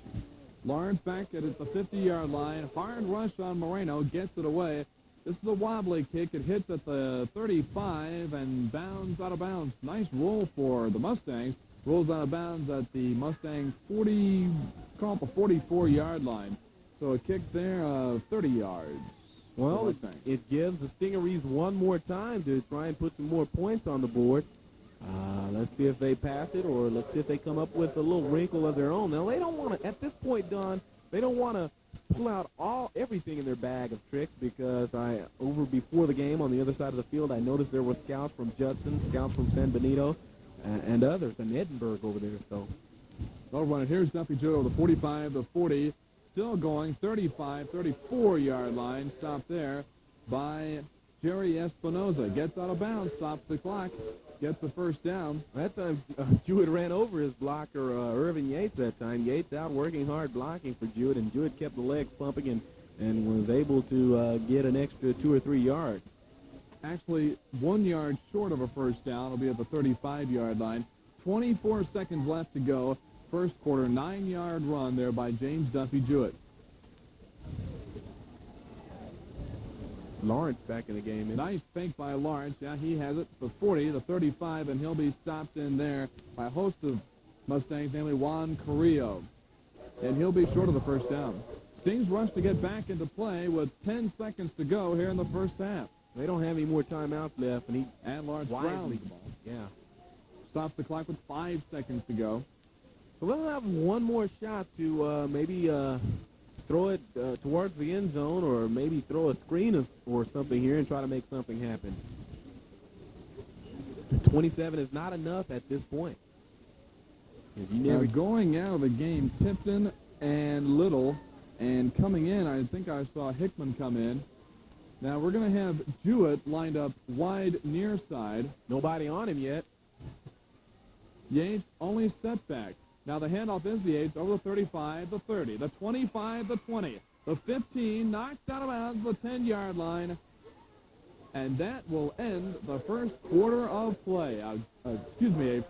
Lawrence back at the 50-yard line. Hard rush on Moreno. Gets it away. This is a wobbly kick. It hits at the 35 and bounds out of bounds. Nice roll for the Mustangs. Rolls out of bounds at the Mustang 44-yard line. So a kick there of 30 yards. Well, it gives the Stingarees one more time to try and put some more points on the board. Let's see if they pass it, or let's see if they come up with a little wrinkle of their own. Now, they don't want to, at this point, Don, they don't want to pull out everything in their bag of tricks, because over before the game on the other side of the field, I noticed there were scouts from Judson, scouts from San Benito, and others, and Edinburgh over there. So, well, run it. Here's Duffy Joe, the 45, the 40, still going, 35, 34-yard line. Stopped there by Jerry Espinoza. Gets out of bounds, stops the clock, gets the first down. That time, Jewett ran over his blocker, Irvin Yates, that time. Yates out working hard blocking for Jewett, and Jewett kept the legs pumping and was able to get an extra 2 or 3 yards. Actually, 1 yard short of a first down. It'll be at the 35-yard line. 24 seconds left to go. First quarter, 9-yard run there by James Duffy Jewett. Lawrence back in the game. Nice fake by Lawrence. Yeah, he has it. The 40, the 35, and he'll be stopped in there by a host of Mustangs, namely Juan Carrillo. And he'll be short of the first down. Stings rush to get back into play with 10 seconds to go here in the first half. They don't have any more timeouts left, and Lawrence grounds the ball. Yeah. Stops the clock with 5 seconds to go. So they'll have one more shot to maybe throw it towards the end zone, or maybe throw a screen or something here and try to make something happen. 27 is not enough at this point. Now going out of the game, Tipton and Little, and coming in, I think I saw Hickman come in. Now we're going to have Jewett lined up wide near side. Nobody on him yet. Yates only setback. Now the handoff is the Yates over the 35, the 30, the 25, the 20, the 15, knocked out of bounds, the 10-yard line. And that will end the first quarter of play. A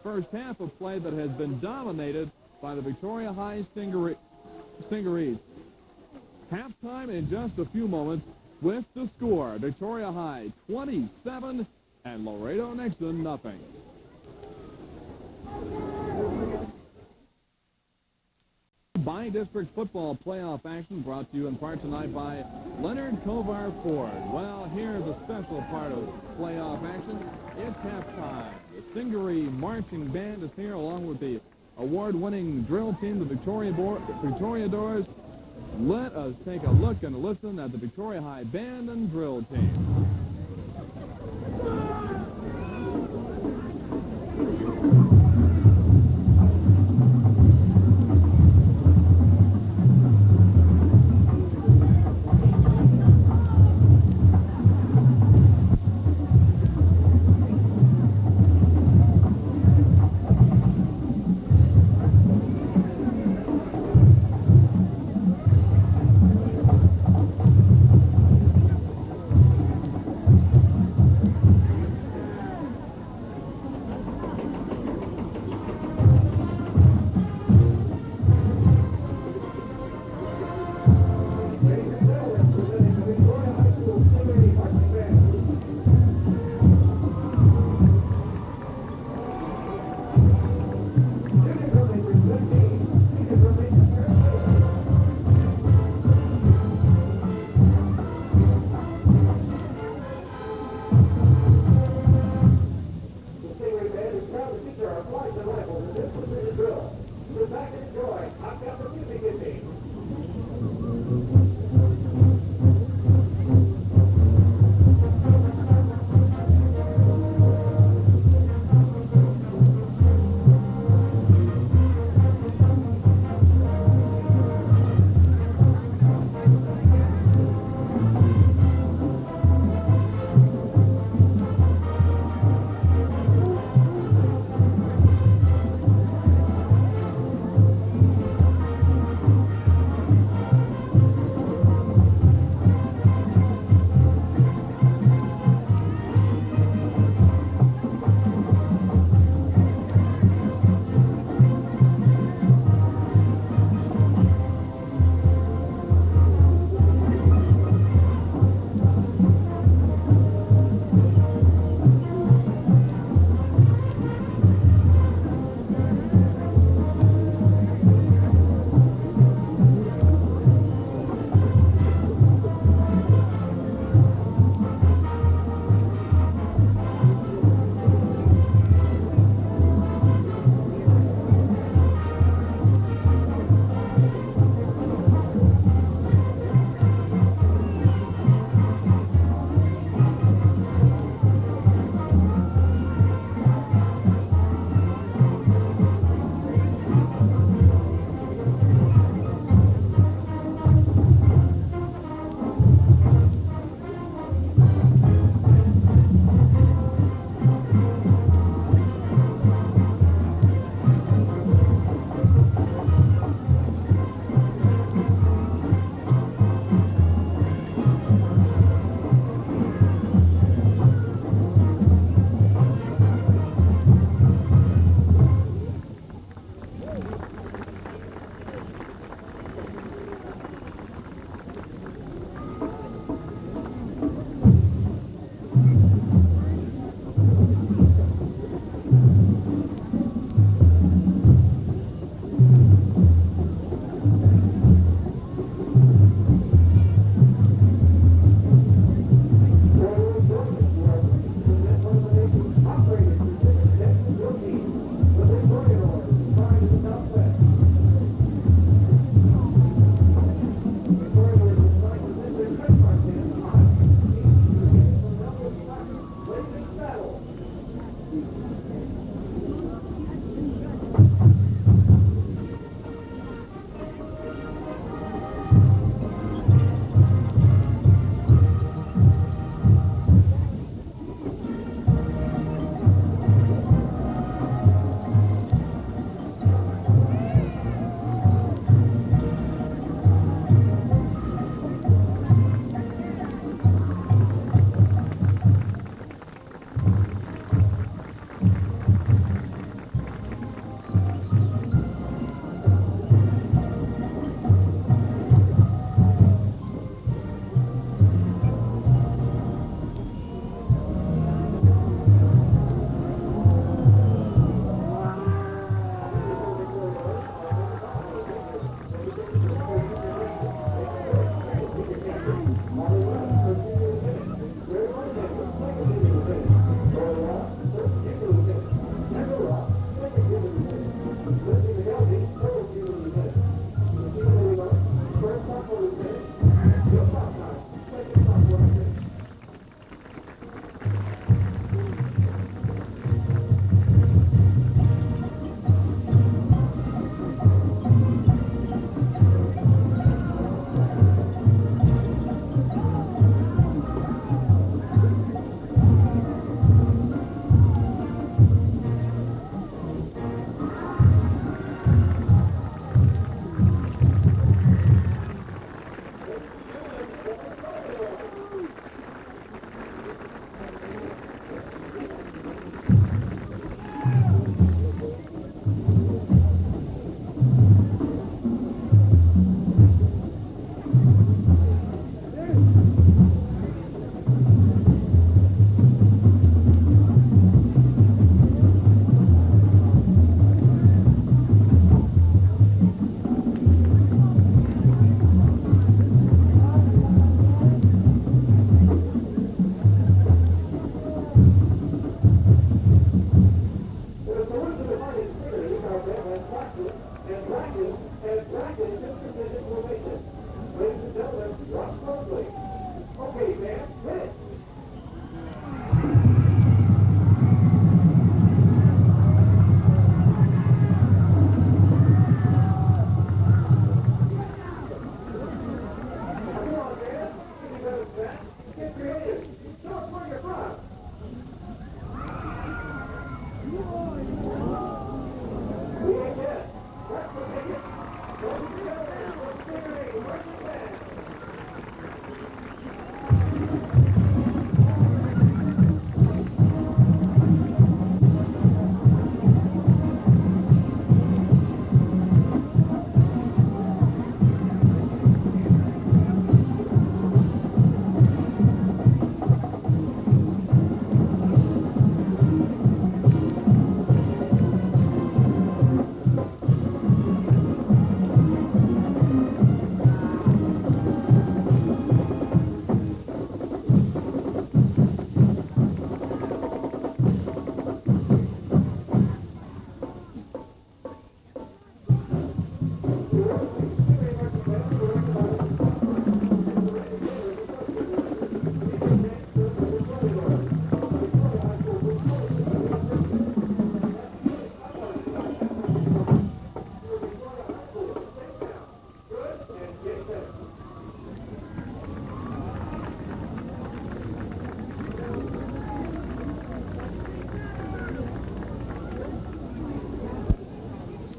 first half of play that has been dominated by the Victoria High Stingarees. Halftime in just a few moments with the score. Victoria High 27 and Laredo Nixon nothing. Bi-district football playoff action brought to you in part tonight by Leonard Kovar Ford. Well, here's a special part of playoff action. It's halftime. The Stingaree Marching Band is here along with the award-winning drill team, the Victoria Doors. Let us take a look and listen at the Victoria High Band and drill team.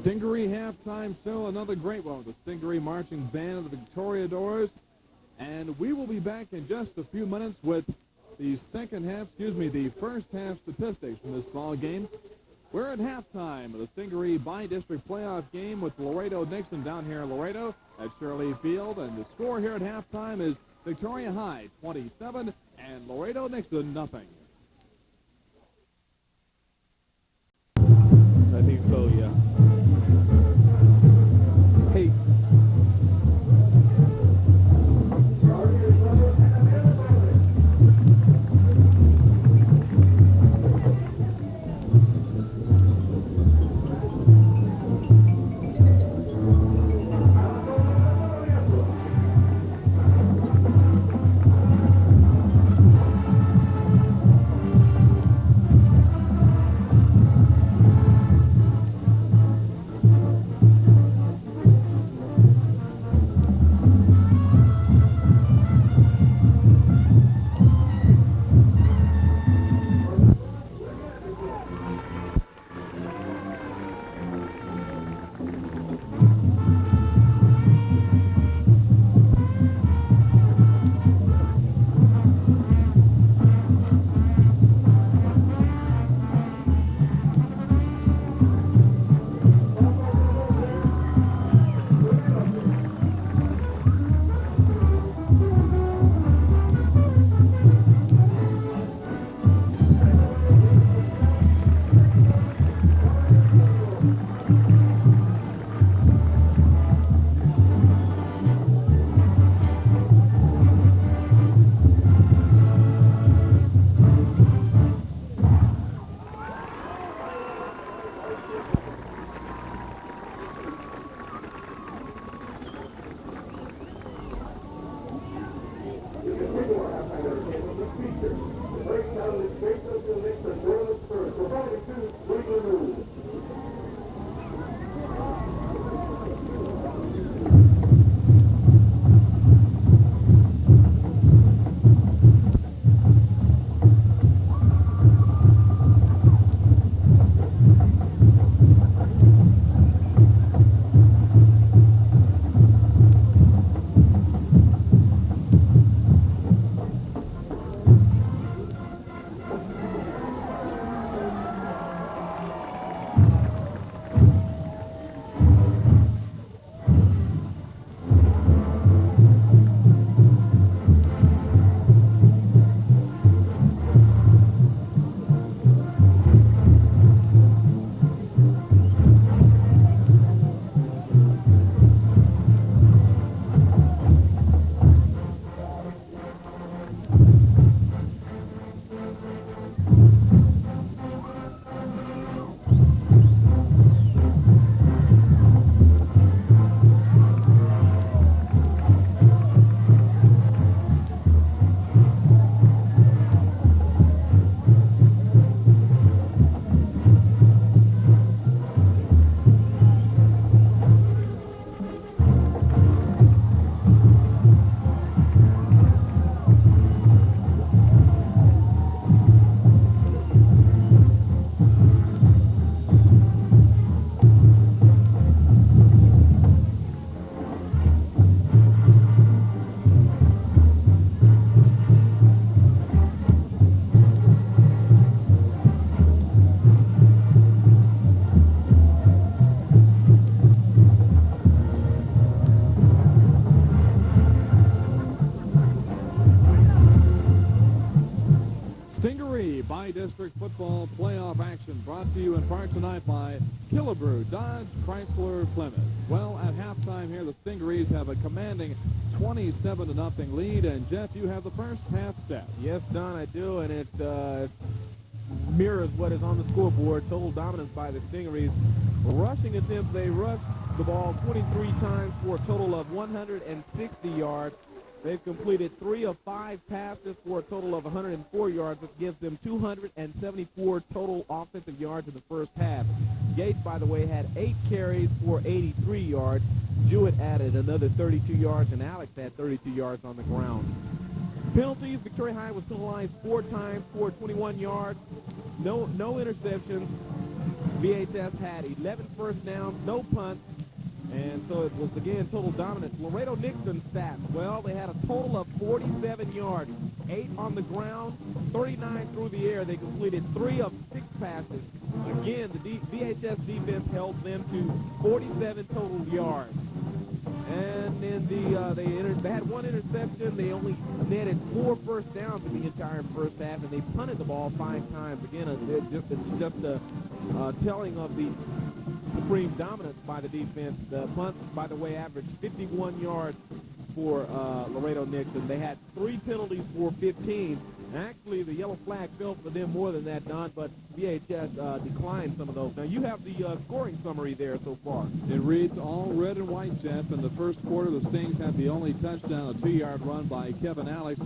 Stingaree halftime show, another great one with the Stingaree Marching Band of the Victoria Doors. And we will be back in just a few minutes with the the first half statistics from this ball game. We're at halftime of the Stingaree bi-district playoff game with Laredo Nixon down here in Laredo at Shirley Field. And the score here at halftime is Victoria High 27 and Laredo Nixon nothing. I think so, yeah. Hey. District football playoff action brought to you in part tonight by Killebrew, Dodge, Chrysler, Plymouth. Well, at halftime here, the Stingarees have a commanding 27-0 lead. And, Jeff, you have the first half stats. Yes, Don, I do, and it mirrors what is on the scoreboard. Total dominance by the Stingarees. Rushing attempts, they rushed the ball 23 times for a total of 160 yards. They've completed 3 of 5 passes for a total of 104 yards, which gives them 274 total offensive yards in the first half. Gates, by the way, had 8 carries for 83 yards. Jewett added another 32 yards, and Alex had 32 yards on the ground. Penalties, Victoria High was penalized 4 times for 21 yards. No interceptions. VHS had 11 first downs, no punts, and so it was, again, total dominance. Laredo Nixon stats, well, they had a total of 47 yards, 8 on the ground, 39 through the air. They completed 3 of 6 passes. Again, the VHS defense held them to 47 total yards. And in they had 1 interception. They only netted 4 first downs in the entire first half, and they punted the ball 5 times. Again, it's just a telling of the supreme dominance by the defense. The punts, by the way, averaged 51 yards for Laredo Nixon. They had 3 penalties for 15. Actually, the yellow flag fell for them more than that, Don, but VHS declined some of those. Now, you have the scoring summary there so far. It reads all red and white, Jeff. In the first quarter, the Stings had the only touchdown, a 2-yard run by Kevin Alex.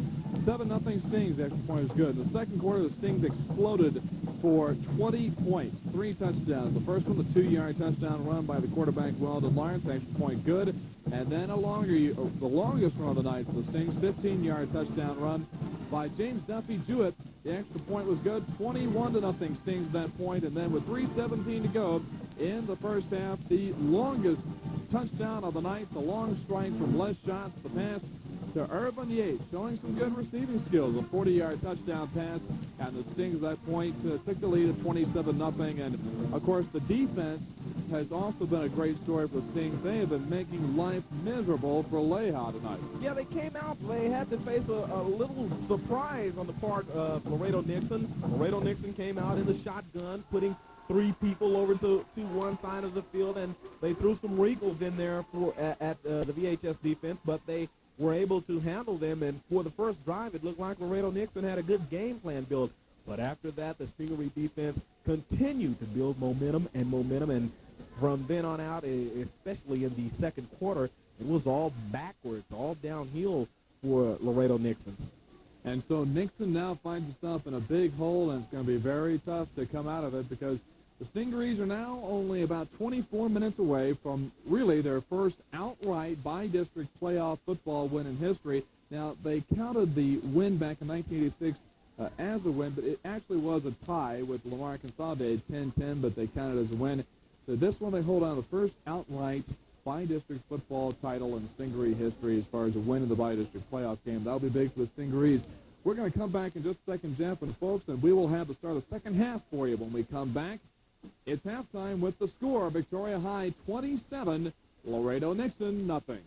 7-0 Stings. The extra point is good. In the second quarter, the Stings exploded for 20 points, 3 touchdowns. The first one, the 2-yard touchdown run by the quarterback, Weldon Lawrence, extra point good. And then the longest run of the night for the Stings, 15-yard touchdown run by James Duffy Jewett. The extra point was good, 21-0 Stings at that point. And then with 3:17 to go in the first half, the longest touchdown of the night, the long strike from Les Shots, the pass to Urban Yates, showing some good receiving skills, a 40-yard touchdown pass, and the Stings at that point took the lead at 27-0. And, of course, the defense has also been a great story for the Stings. They have been making life miserable for Leha tonight. Yeah, they came out. They had to face a little surprise on the part of Laredo Nixon. Laredo Nixon came out in the shotgun, putting 3 people over to one side of the field, and they threw some wrinkles in there at the VHS defense, but they were able to handle them, and for the first drive, it looked like Laredo Nixon had a good game plan built. But after that, the Stingaree defense continued to build momentum, and from then on out, especially in the second quarter, it was all backwards, all downhill for Laredo Nixon. And so Nixon now finds himself in a big hole, and it's going to be very tough to come out of it because the Stingarees are now only about 24 minutes away from really their first outright by-district playoff football win in history. Now, they counted the win back in 1986 as a win, but it actually was a tie with Lamar Consolidated 10-10, but they counted it as a win. So this one, they hold on the first outright by-district football title in Stingaree history as far as a win in the by-district playoff game. That'll be big for the Stingarees. We're going to come back in just a second, Jeff and folks, and we will have the start of the second half for you when we come back. It's halftime with the score, Victoria High 27, Laredo Nixon nothing.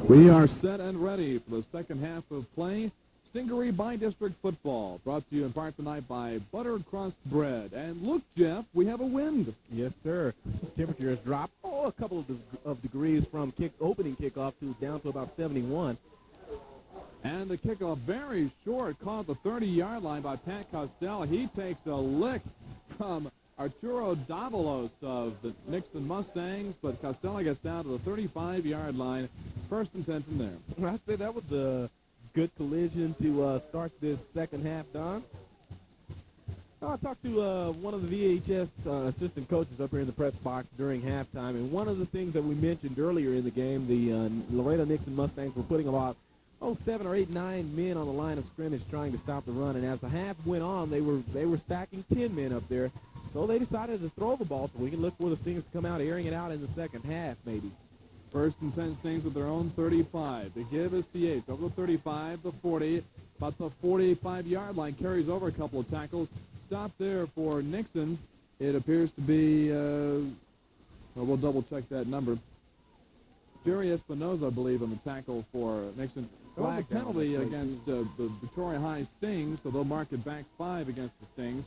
We are set and ready for the second half of play. Stingaree by-district football, brought to you in part tonight by Buttered Crust Bread. And look, Jeff, we have a wind. Yes, sir. Temperature has dropped a couple of degrees from opening kickoff to down to about 71. And the kickoff very short, caught the 30-yard line by Pat Costello. He takes a lick from Arturo Davalos of the Nixon Mustangs, but Costello gets down to the 35-yard line. First and 10 from there. I'd say that was a good collision to start this second half, Don. I talked to one of the VHS assistant coaches up here in the press box during halftime, and one of the things that we mentioned earlier in the game, the Laredo Nixon Mustangs were putting about 7 or 8, 9 men on the line of scrimmage trying to stop the run, and as the half went on, they were stacking 10 men up there. So they decided to throw the ball so we can look for the Stings to come out airing it out in the second half, maybe. First and 10 Stings at their own 35. The give is to Yates. Over the 35, the 40. About the 45-yard line. Carries over a couple of tackles. Stop there for Nixon. It appears to be, we'll double-check that number. Jerry Espinoza, I believe, on the tackle for Nixon. Flag penalty against the Victoria High Stings, so they'll mark it back 5 against the Stings.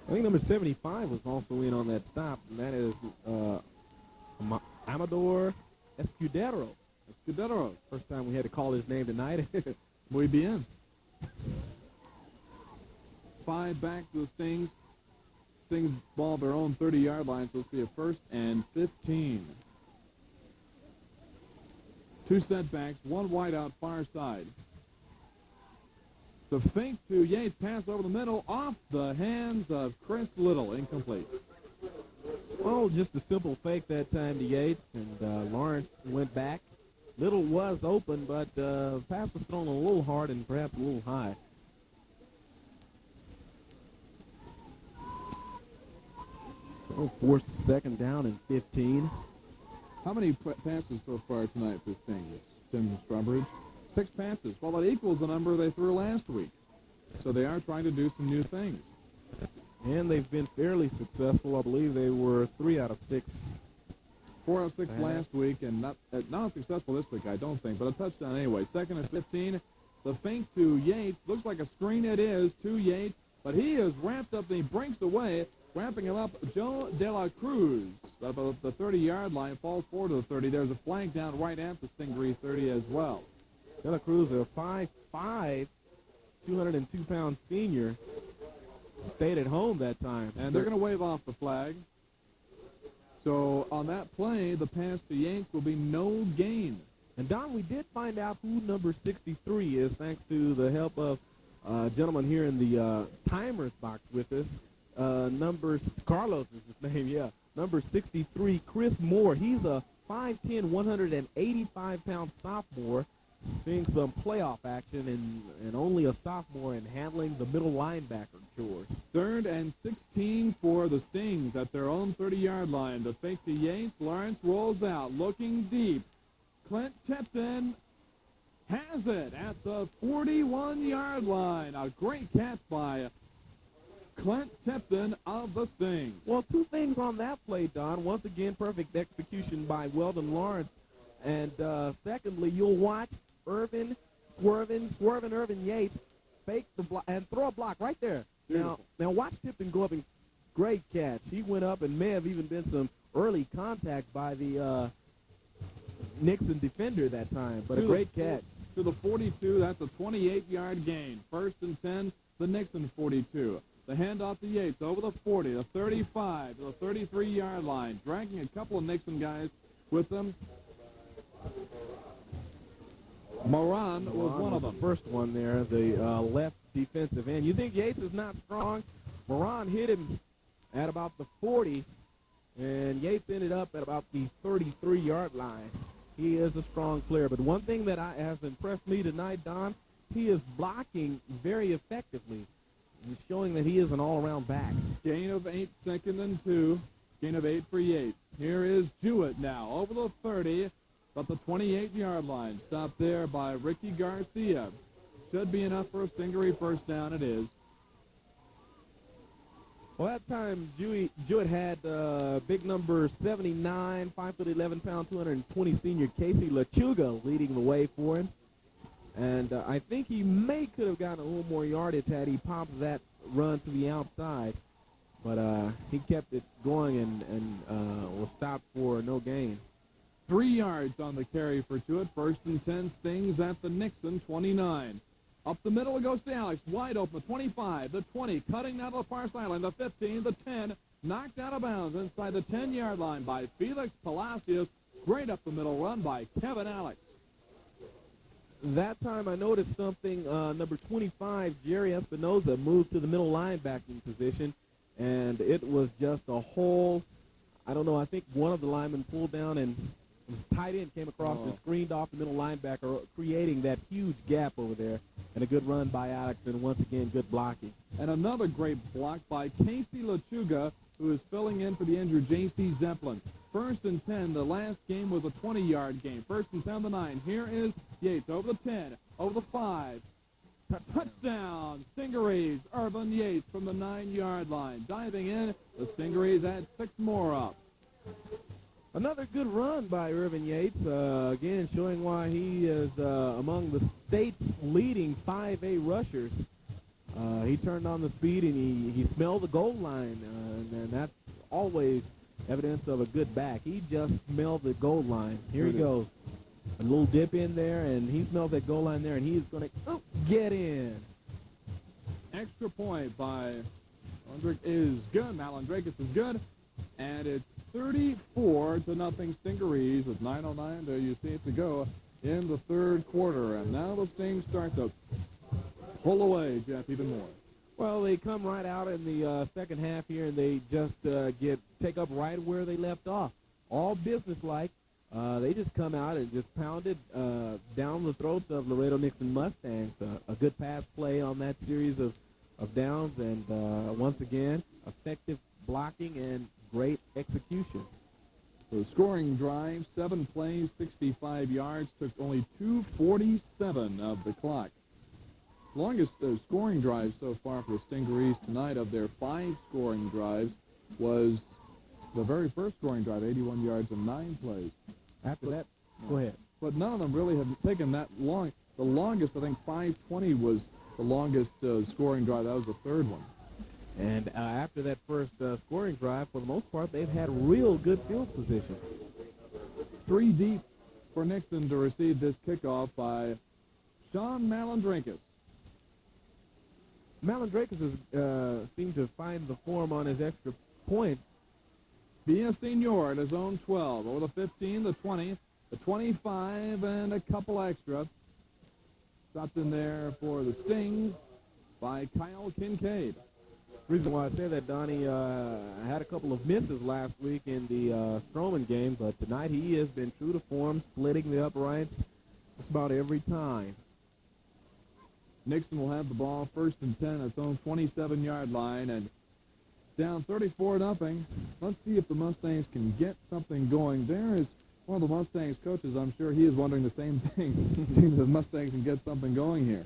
I think number 75 was also in on that stop, and that is Amador Escudero. Escudero. First time we had to call his name tonight. Muy bien. 5 back to the Stings. Stings ball their own 30-yard line, so it'll be a first and 15. 2 setbacks, 1 wide out far side. The fake to Yates, pass over the middle, off the hands of Chris Little, incomplete. Well, just a simple fake that time to Yates, and Lawrence went back. Little was open, but the pass was thrown a little hard and perhaps a little high. So forced second down and 15. How many passes so far tonight for Stings, Tim Strawbridge? 6 passes. Well, that equals the number they threw last week. So they are trying to do some new things. And they've been fairly successful. I believe they were 3 out of 6. 4 out of 6 last week, and not successful this week, I don't think, but a touchdown anyway. Second and 15. The fake to Yates. Looks like a screen it is to Yates, but he is wrapped up and he breaks away. Wrapping him up, Joe De La Cruz, about the 30-yard line, falls forward to the 30. There's a flag down right at the Stingaree 30 as well. De La Cruz, a 5'5", 202-pound senior, stayed at home that time. And they're going to wave off the flag. So on that play, the pass to Yates will be no gain. And, Don, we did find out who number 63 is, thanks to the help of a gentleman here in the timers box with us. Carlos is his name, yeah. Number 63, Chris Moore. He's a 5'10", 185-pound sophomore, seeing some playoff action and only a sophomore and handling the middle linebacker chores. 3rd and 16 for the Stings at their own 30-yard line. The fake to Yates. Lawrence rolls out, looking deep. Clint Tipton has it at the 41-yard line. A great catch by Clint Tipton of the Stings. Well, 2 things on that play, Don. Once again, perfect execution by Weldon Lawrence. And secondly, you'll watch Irvin Yates fake the block and throw a block right there. Now watch Tipton go up and great catch. He went up and may have even been some early contact by the Nixon defender that time, but a great catch. To the 42, that's a 28-yard gain. 1st and 10, the Nixon 42. The handoff to Yates over the 40, the 35, to the 33-yard line, dragging a couple of Nixon guys with them. Moran was one of them. First one there, the left defensive end. You think Yates is not strong? Moran hit him at about the 40, and Yates ended up at about the 33-yard line. He is a strong player, but one thing that has impressed me tonight, Don, he is blocking very effectively. He's showing that he is an all-around back. Gain of 8, 2nd and 2. Gain of 8 for Yates. Here is Jewett now over the 30, but the 28-yard line. Stopped there by Ricky Garcia. Should be enough for a Stingaree first down. It is. Well, that time Jewett had big number 79, 5'11", 220 senior Casey LaChuga leading the way for him. And I think he could have gotten a little more yardage had he popped that run to the outside. But he kept it going and was stopped for no gain. 3 yards on the carry for Jewett. 1st and 10, Stings at the Nixon 29. Up the middle it goes to Alex. Wide open, the 25, the 20, cutting out of the far sideline, the 15, the 10, knocked out of bounds inside the 10-yard line by Felix Palacios. Great up the middle run by Kevin Alex. That time I noticed something. Number 25, Jerry Espinoza, moved to the middle linebacking position, and it was just a whole, I don't know, I think one of the linemen pulled down and tight end came across and screened off the middle linebacker, creating that huge gap over there. And a good run by Alex, and once again, good blocking. And another great block by Casey Lechuga, who is filling in for the injured J.C. Zeppelin. 1st and 10. The last game was a 20-yard game. 1st and 10 to 9. Here is Yates over the 10, over the 5. Touchdown, Stingarees. Irvin Yates from the 9-yard line. Diving in, the Stingarees add 6 more up. Another good run by Irvin Yates, again showing why he is among the state's leading 5A rushers. He turned on the speed and he smelled the goal line, and that's always evidence of a good back. He just smelled the goal line. Here he goes. A little dip in there, and he smelled that goal line there, and he's going to get in. Extra point by Malandrakis is good. Malandrakis is good, and it's 34-0 Stingarees with 9:09 you see it to go in the 3rd quarter. And now the Stings start to pull away, Jeff, even more. Well, they come right out in the second half here, and they just take up right where they left off. All business-like. They just come out and just pounded down the throats of Laredo Nixon Mustangs. A good pass play on that series of downs, and once again, effective blocking and great execution. The scoring drive, 7 plays, 65 yards, took only 2:47 of the clock. Longest scoring drive so far for the Stingarees tonight of their 5 scoring drives was the very first scoring drive, 81 yards and 9 plays. After that, go ahead. But none of them really have taken that long. The longest, I think, 5:20 was the longest scoring drive. That was the 3rd one. And after that first scoring drive, for the most part, they've had real good field position. 3 deep for Nixon to receive this kickoff by Sean Malandrakis. Malandrakis has seemed to find the form on his extra point. Villasenor at his own 12, over the 15, the 20, the 25, and a couple extra. Stopped in there for the Stings by Kyle Kincaid. The reason why I say that, Donnie, had a couple of misses last week in the Stroman game, but tonight he has been true to form, splitting the uprights just about every time. Nixon will have the ball 1st and 10 at its own 27-yard line, and down 34-0. Let's see if the Mustangs can get something going. There is one of the Mustangs coaches. I'm sure he is wondering the same thing. See if the Mustangs can get something going here.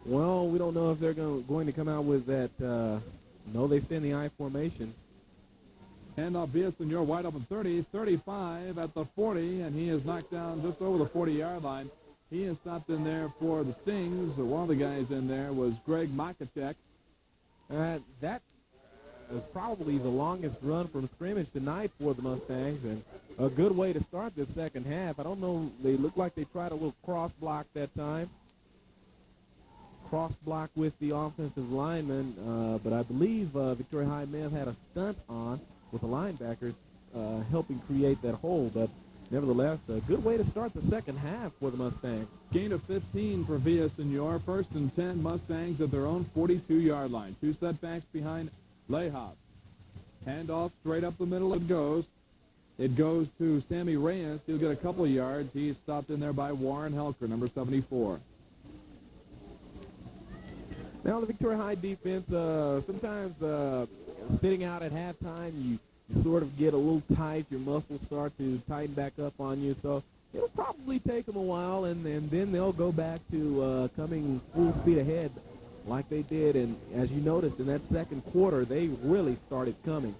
Well, we don't know if they're going to come out with that. No, they stay in the I formation. Handoff Villasenor wide open 30, 35 at the 40, and he is knocked down just over the 40-yard line. He is stopped in there for the Stings. One of the guys in there was Greg Makachek. That is probably the longest run from scrimmage tonight for the Mustangs, and a good way to start this second half. I don't know, they look like they tried a little cross block that time. Cross block with the offensive lineman, but I believe Victoria High may have had a stunt on with the linebackers helping create that hole, but nevertheless, a good way to start the second half for the Mustangs. Gain of 15 for Villasenor. 1st and 10, Mustangs at their own 42-yard line. 2 setbacks behind Lehop. Handoff straight up the middle it goes. It goes to Sammy Reyes. He'll get a couple of yards. He's stopped in there by Warren Helker, number 74. Now the Victoria High defense, sometimes sitting out at halftime, you sort of get a little tight. Your muscles start to tighten back up on you. So it'll probably take them a while, and then they'll go back to coming full speed ahead like they did. And as you noticed in that second quarter, they really started coming.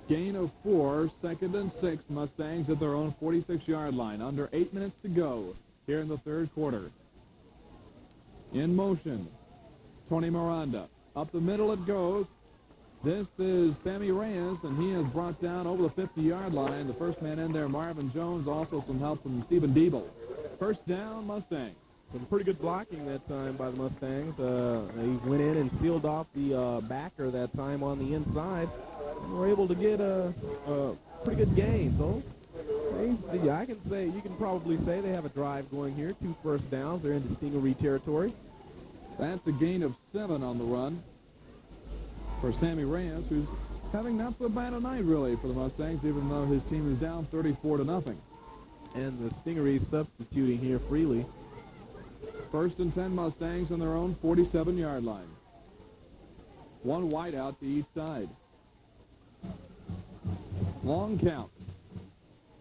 Gain of 4, 2nd and 6. Mustangs at their own 46-yard line. Under 8 minutes to go here in the 3rd quarter. In motion, Tony Miranda. Up the middle it goes. This is Sammy Reyes, and he is brought down over the 50-yard line. The first man in there, Marvin Jones, also some help from Stephen Diebel. First down, Mustangs. Some pretty good blocking that time by the Mustangs. They went in and sealed off the backer that time on the inside, and were able to get a pretty good gain. So you can probably say they have a drive going here. 2 first downs. They're into Stingaree territory. That's a gain of 7 on the run for Sammy Reyes, who's having not so bad a night, really, for the Mustangs, even though his team is down 34-0. and the Stingarees substituting here freely. First and 10 Mustangs on their own 47-yard line. One wide out to each side. Long count.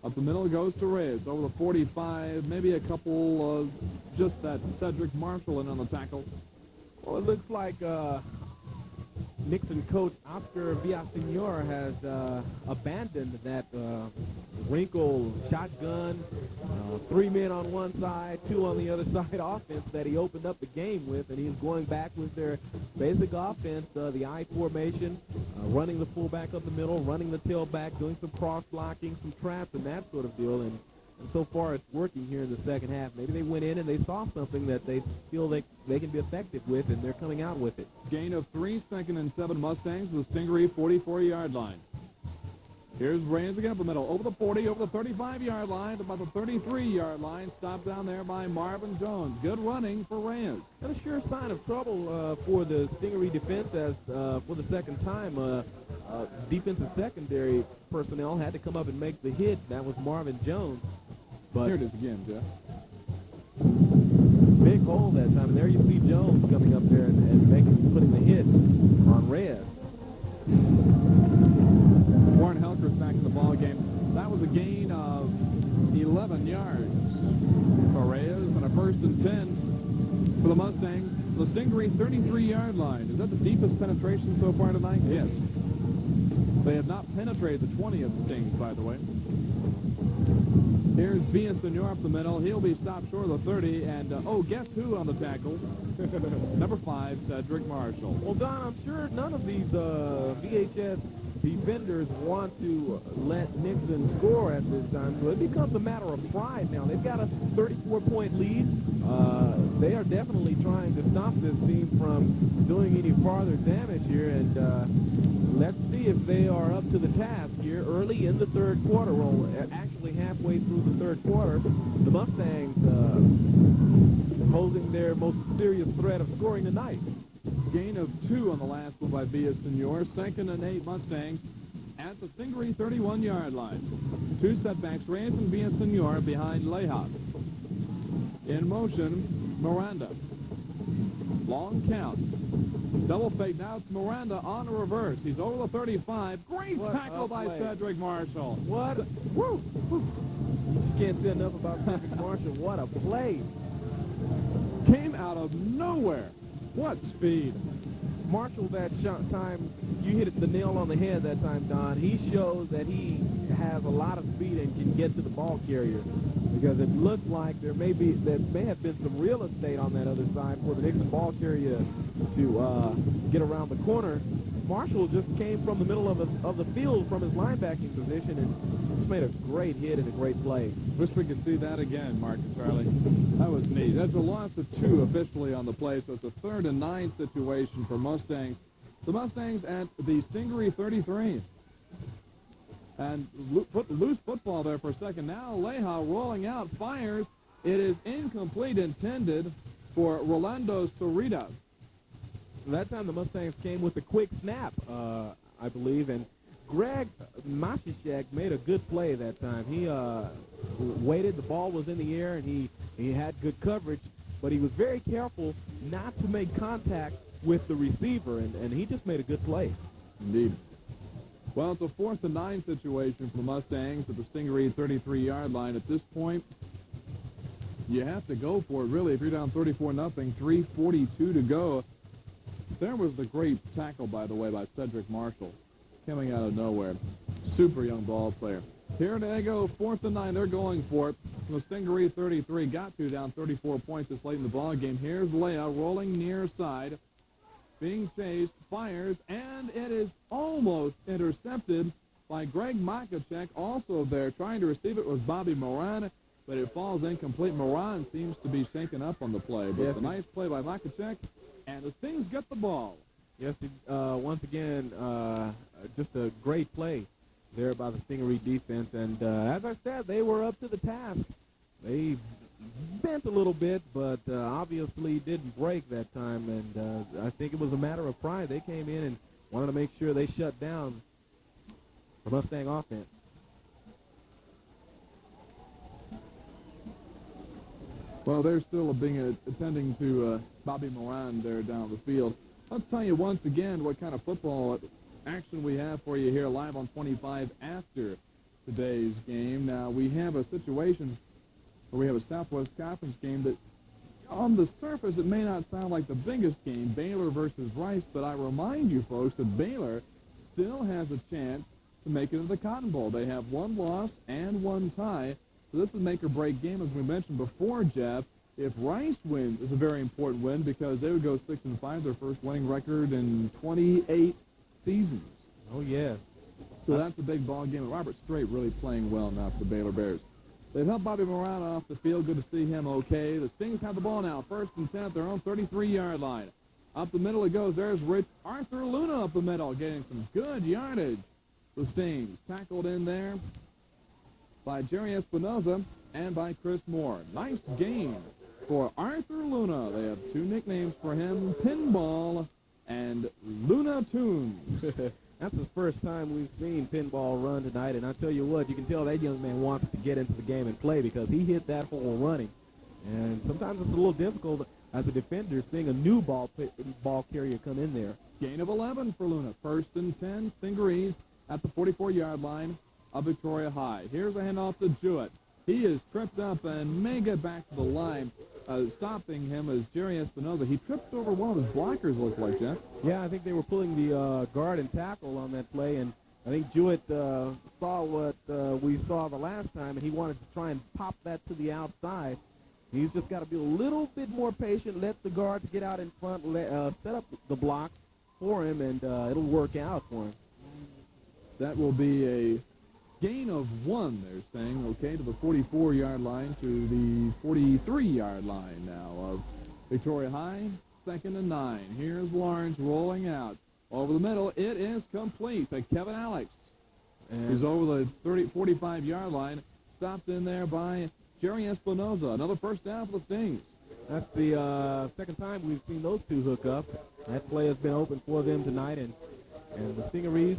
Up the middle goes to Reyes. Over the 45, maybe a couple of just that Cedric Marshall in on the tackle. Well, it looks like Nixon coach Oscar Villasenor has abandoned that wrinkle shotgun, 3 men on one side, 2 on the other side offense that he opened up the game with, and he's going back with their basic offense, the I formation, running the fullback up the middle, running the tailback, doing some cross blocking, some traps, and that sort of deal. And so far, it's working here in the second half. Maybe they went in and they saw something that they feel they can be effective with, and they're coming out with it. Gain of 3, second and 7 Mustangs with Stingaree 44-yard line. Here's Reyes again up the middle. Over the 40, over the 35-yard line, about the 33-yard line. Stopped down there by Marvin Jones. Good running for Reyes. And a sure sign of trouble for the Stingaree defense as for the second time, defensive secondary personnel had to come up and make the hit. That was Marvin Jones. But here it is again, Jeff. Big hole that time. And there you see Jones coming up there and putting the hit on Reyes. Warren Helker's back in the ball game. That was a gain of 11 yards for Reyes and a first and 10 for the Mustangs. The Stingaree 33-yard line. Is that the deepest penetration so far tonight? Yes. They have not penetrated the 20 of the Stings, by the way. Here's Villasenor up the middle. He'll be stopped short of the 30. And, guess who on the tackle? Number 5, Cedric Marshall. Well, Don, I'm sure none of these VHS defenders want to let Nixon score at this time, so it becomes a matter of pride now. They've got a 34-point lead. They are definitely trying to stop this team from doing any farther damage here, and let's see if they are up to the task here early in the third quarter. Well, actually halfway through the third quarter, the Mustangs posing their most serious threat of scoring tonight. Gain of 2 on the last one by Villasenor. Second and 8 Mustangs at the Stingaree 31-yard line. 2 setbacks, Reyes and Villasenor behind Leha. In motion, Miranda. Long count. Double fake. Now it's Miranda on the reverse. He's over the 35. Great tackle by Cedric Marshall. What? Woo! You just can't say enough about Cedric Marshall. What a play. Came out of nowhere. What speed. Marshall, that time, you hit the nail on the head that time, Don. He shows that he has a lot of speed and can get to the ball carrier, because it looks like there may have been some real estate on that other side for the Nixon ball carrier to get around the corner. Marshall just came from the middle of the field from his linebacking position and just made a great hit and a great play. Wish we could see that again, Mark and Charlie. That was neat. That's a loss of 2 officially on the play, so it's a 3rd and 9 situation for Mustangs. The Mustangs at the Stingaree 33. And loose football there for a second. Now Leha rolling out, fires. It is incomplete, intended for Rolando Sarita. That time the Mustangs came with a quick snap, I believe, and Greg Mashishek made a good play that time. He waited, the ball was in the air, and he had good coverage, but he was very careful not to make contact with the receiver, and he just made a good play. Indeed. Well, it's a 4th and 9 situation for the Mustangs at the Stingaree 33-yard line. At this point, you have to go for it, really. If you're down 34-0, 3:42 to go. There was the great tackle, by the way, by Cedric Marshall, coming out of nowhere. Super young ball player. Here they go, 4th and 9. They're going for it. The Stingaree 33 got to down 34 points this late in the ball game. Here's Leah rolling near side, being chased, fires, and it is almost intercepted by Greg Makachek. Also there, trying to receive it was Bobby Moran, but it falls incomplete. Moran seems to be shaken up on the play, but yes, a nice play by Makachek. And the Stings get the ball. Yes, once again, just a great play there by the Stingaree defense. And as I said, they were up to the task. They bent a little bit, but obviously didn't break that time. And I think it was a matter of pride. They came in and wanted to make sure they shut down the Mustang offense. Well, they're still attending to Bobby Moran there down the field. Let's tell you once again what kind of football action we have for you here live on 25 after today's game. Now, we have a situation where we have a Southwest Conference game that on the surface it may not sound like the biggest game, Baylor versus Rice, but I remind you folks that Baylor still has a chance to make it into the Cotton Bowl. They have one loss and one tie. So this is make or break game, as we mentioned before, Jeff. If Rice wins, it's a very important win because they would go 6-5, their first winning record in 28 seasons. Oh, yeah. So that's a big ball game. Robert Strait really playing well now for the Baylor Bears. They've helped Bobby Moran off the field. Good to see him okay. The Stings have the ball now. First and 10 at their own 33-yard line. Up the middle it goes. There's Rich Arthur Luna up the middle, getting some good yardage. The Stings tackled in there by Jerry Espinoza and by Chris Moore. Nice game for Arthur Luna. They have two nicknames for him, Pinball and Luna Tunes. That's the first time we've seen Pinball run tonight, and I tell you what, you can tell that young man wants to get into the game and play because he hit that hole running. And sometimes it's a little difficult as a defender seeing a new ball carrier come in there. Gain of 11 for Luna. First and 10, Stingarees at the 44-yard line of Victoria High. Here's a handoff to Jewett. He is tripped up and may get back to the line. Stopping him is Jerry Espinoza. He tripped over one of his blockers, looks like, Jeff. Yeah, I think they were pulling the guard and tackle on that play, and I think Jewett saw what we saw the last time, and he wanted to try and pop that to the outside. He's just got to be a little bit more patient, let the guards get out in front, set up the block for him, and it'll work out for him. That will be a gain of 1, they're saying, okay, to the 44-yard line, to the 43-yard line now of Victoria High, 2nd and 9. Here's Lawrence rolling out. Over the middle, it is complete to Kevin Alex. And he's over the 45-yard line, stopped in there by Jerry Espinoza. Another first down for the Stings. That's the second time we've seen those two hook up. That play has been open for them tonight, and the Stingarees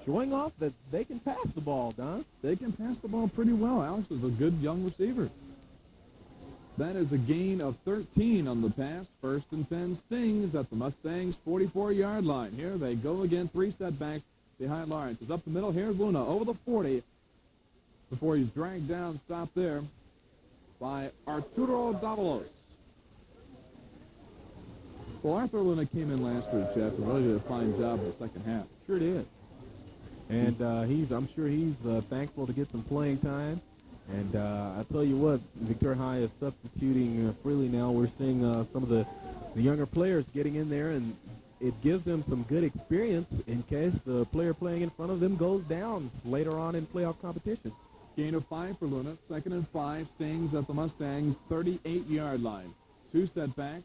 showing off that they can pass the ball, Don. They can pass the ball pretty well. Alex is a good young receiver. That is a gain of 13 on the pass. First and 10 Stings at the Mustangs' 44-yard line. Here they go again. 3 setbacks behind Lawrence. It's up the middle. Here's Luna over the 40 before he's dragged down, stopped there by Arturo Davalos. Well, Arthur Luna came in last week, Jeff, and really did a fine job in the second half. Sure did. And I'm sure he's thankful to get some playing time. And I tell you what, Victoria High is substituting freely now. We're seeing some of the younger players getting in there, and it gives them some good experience in case the player playing in front of them goes down later on in playoff competition. Gain of 5 for Luna. 2nd and 5, Stings at the Mustangs' 38-yard line. 2 setbacks.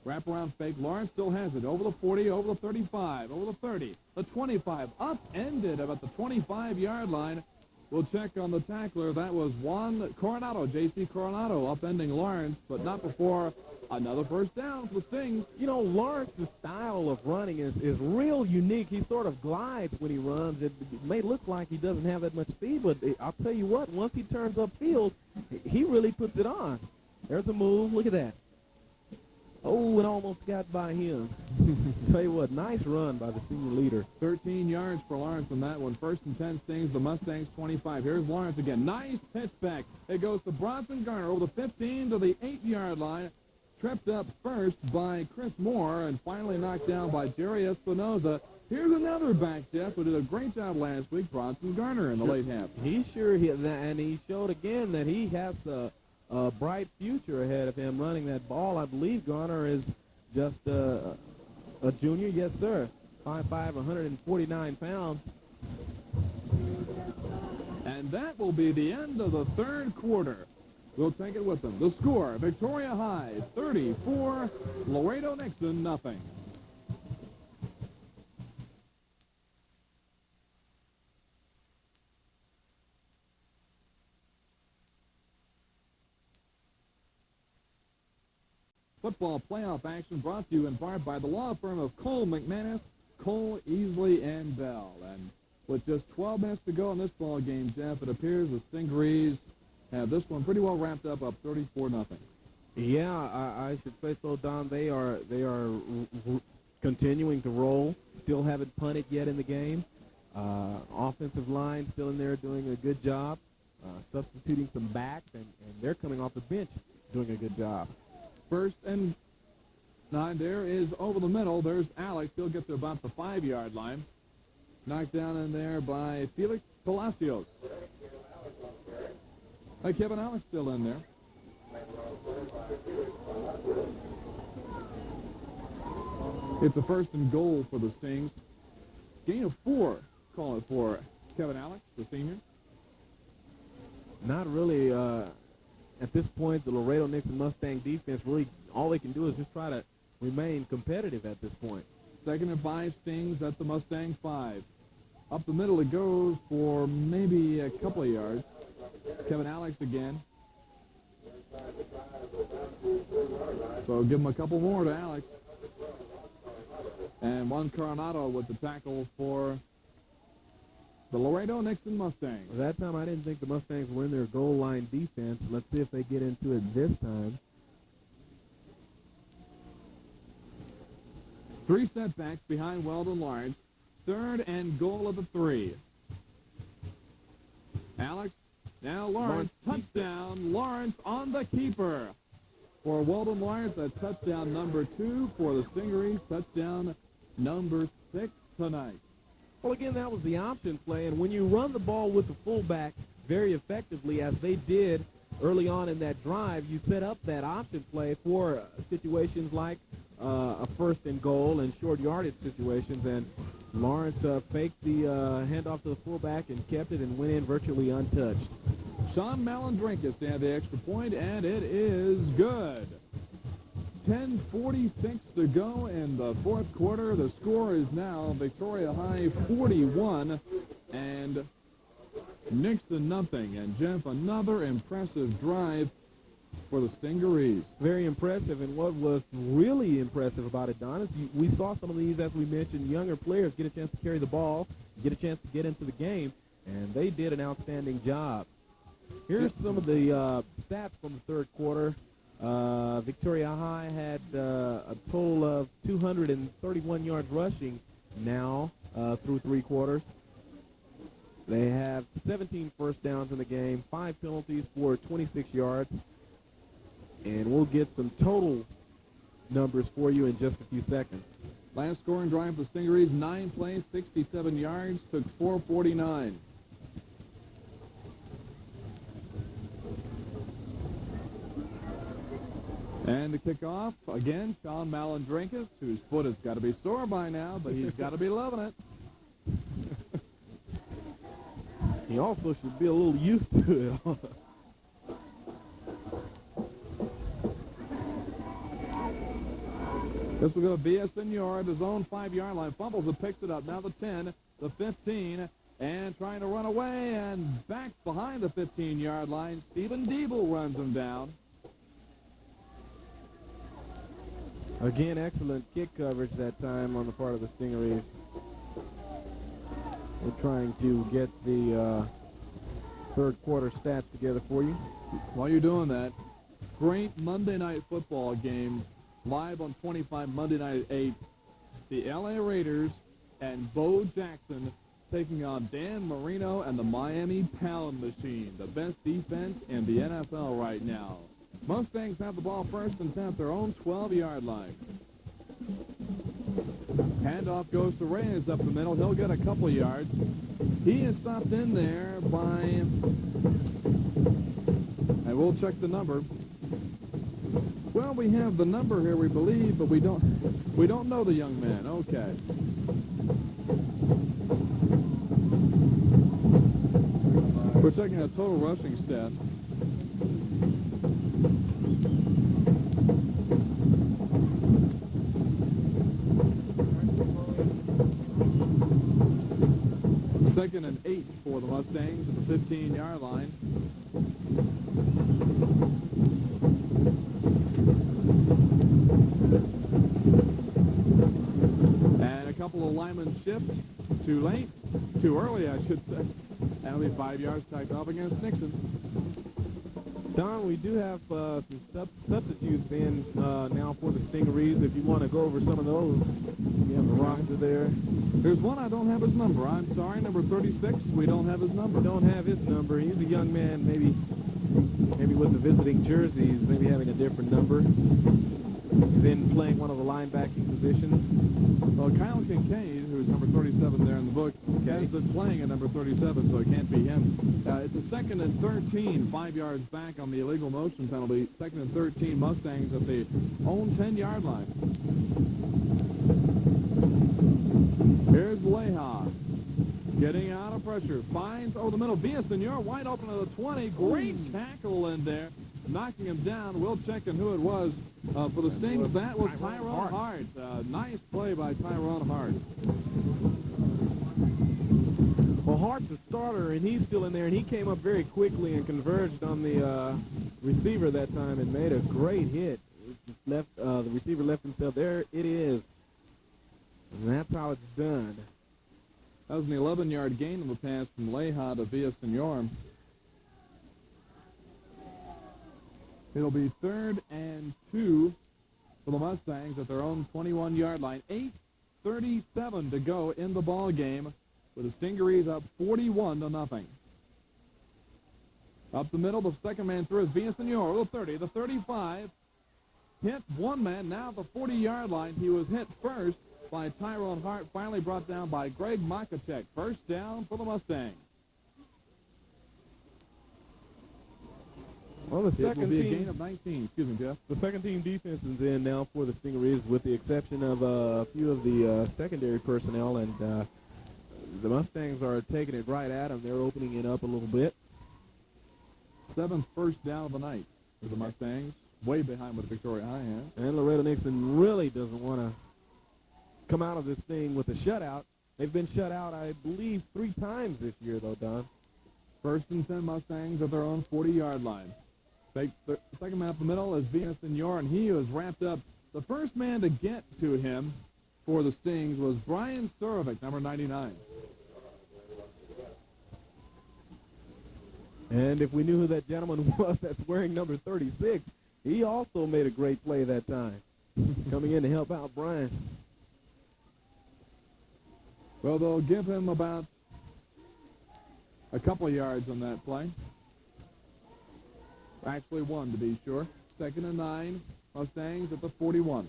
Wraparound fake. Lawrence still has it. Over the 40, over the 35, over the 30, the 25. Upended about the 25-yard line. We'll check on the tackler. That was Juan Coronado, J.C. Coronado, upending Lawrence, but not before another first down for the Stings. You know, Lawrence's style of running is real unique. He sort of glides when he runs. It may look like he doesn't have that much speed, but I'll tell you what, once he turns upfield, he really puts it on. There's a move. Look at that. Oh, it almost got by him. Tell you what, nice run by the senior leader. 13 yards for Lawrence on that one. First and 10 Stings, the Mustangs 25. Here's Lawrence again. Nice pitch back. It goes to Bronson Garner over the 15 to the 8-yard line. Tripped up first by Chris Moore and finally knocked down by Jerry Espinoza. Here's another back, Jeff, who did a great job last week, Bronson Garner, in the late half. He sure hit that, and he showed again that he has a bright future ahead of him running that ball. I believe Garner is just a junior. Yes, sir. 5'5", 149 pounds. And that will be the end of the third quarter. We'll take it with them. The score, Victoria High, 34, Laredo Nixon, nothing. Football playoff action brought to you in part by the law firm of Cole McManus, Cole, Easley, and Bell. And with just 12 minutes to go in this ball game, Jeff, it appears the Stingarees have this one pretty well wrapped up 34-0. Yeah, I should say so, Don. They are continuing to roll. Still haven't punted yet in the game. Offensive line still in there doing a good job, substituting some backs, and they're coming off the bench doing a good job. 1st and 9. There is over the middle. There's Alex. He'll get to about the 5-yard line. Knocked down in there by Felix Palacios. Kevin Alex still in there. It's a 1st and goal for the Stings. Gain of 4, call it for Kevin Alex, the senior. Not really, at this point, the Laredo Nixon Mustang defense, really all they can do is just try to remain competitive at this point. 2nd and 5, Stings at the Mustang 5. Up the middle it goes for maybe a couple of yards. Kevin Alex again. So give him a couple more to Alex. And Juan Coronado with the tackle for the Laredo Nixon Mustangs. That time I didn't think the Mustangs were in their goal line defense. Let's see if they get into it this time. 3 setbacks behind Weldon Lawrence. 3rd and goal of the 3. Alex, now Lawrence, touchdown. Lawrence on the keeper. For Weldon Lawrence, a touchdown number 2 for the Stingarees. Touchdown number 6 tonight. Well, again, that was the option play, and when you run the ball with the fullback very effectively, as they did early on in that drive, you set up that option play for situations like a 1st and goal and short yardage situations, and Lawrence faked the handoff to the fullback and kept it and went in virtually untouched. Sean Malandrinkus to have the extra point, and it is good. 10:46 to go in the 4th quarter. The score is now Victoria High 41 and Nixon nothing. And Jeff, another impressive drive for the Stingarees. Very impressive, and what was really impressive about it, Don, is we saw some of these, as we mentioned, younger players get a chance to carry the ball, get a chance to get into the game, and they did an outstanding job. Here's some of the stats from the 3rd quarter. Victoria High had a total of 231 yards rushing now through 3 quarters. They have 17 first downs in the game, 5 penalties for 26 yards. And we'll get some total numbers for you in just a few seconds. Last scoring drive for the Stingarees, 9 plays, 67 yards, took 4:49. And to kick off, again, Sean Malandrinkus, whose foot has got to be sore by now, but he's got to be loving it. He also should be a little used to it. This will go to B.S. Senor at his own 5-yard line. Fumbles and picks it up. Now the 10, the 15, and trying to run away and back behind the 15-yard line. Stephen Diebel runs him down. Again, excellent kick coverage that time on the part of the Stingarees. We're trying to get the 3rd quarter stats together for you. While you're doing that, great Monday night football game live on 25 Monday night at 8. The L.A. Raiders and Bo Jackson taking on Dan Marino and the Miami Pound Machine, the best defense in the NFL right now. Mustangs have the ball 1st and 10 at their own 12-yard line. Handoff goes to Reyes up the middle. He'll get a couple yards. He is stopped in there by, and we'll check the number. Well, we have the number here, we believe, but we don't know the young man. Okay. We're checking a total rushing stat. Second and 8 for the Mustangs at the 15-yard line. And a couple of linemen shift. Too late. Too early, I should say. That'll be 5 yards tacked off against Nixon. Don, we do have some substitutes in now for the Stingarees. If you want to go over some of those, you have the roster there. There's one I don't have his number. I'm sorry, number 36. We don't have his number. We don't have his number. He's a young man, maybe with the visiting jerseys, maybe having a different number. He's been playing one of the linebacking positions. Well, Kyle Kincaid, who's number 37 there in the book, has been playing at number 37, so it can't be him. It's a 2nd and 13, 5 yards back on the illegal motion penalty. 2nd and 13 Mustangs at the own 10-yard line. Here's Leha getting out of pressure. Finds over the middle. Villasenor wide open to the 20. Great tackle in there, knocking him down. We'll check on who it was for the Stings. That was Tyrone Hart. Nice play by Tyrone Hart. Well, Hart's a starter, and he's still in there, and he came up very quickly and converged on the receiver that time and made a great hit. The receiver left himself. There it is. And that's how it's done. That was an 11-yard gain on the pass from Leha to Villasenor. It'll be 3rd and 2 for the Mustangs at their own 21-yard line. 8:37 to go in the ball game, with the Stingarees up 41-0. Up the middle, the second man through is Villasenor. The 30, the 35. Hit one man, now the 40-yard line. He was hit first by Tyrone Hart, finally brought down by Greg Makachek. First down for the Mustangs. Well, the It second will be team, a gain of 19. Excuse me, Jeff. the second team defense is in now for the Stingarees, with the exception of a few of the secondary personnel, and the Mustangs are taking it right at them. They're opening it up a little bit. 7th first down of the night for the Mustangs, way behind what Victoria High has. And Laredo Nixon really doesn't want to come out of this thing with a shutout. They've been shut out, I believe, 3 times this year, though, Don. 1st and 10 Mustangs at their own 40-yard line. The second man up the middle is Villasenor, and he was wrapped up. The first man to get to him for the Stings was Brian Surovic, number 99. And if we knew who that gentleman was that's wearing number 36, he also made a great play that time, coming in to help out Brian. Well, they'll give him about a couple of yards on that play. Actually, 1 to be sure. 2nd and 9, Mustangs at the 41.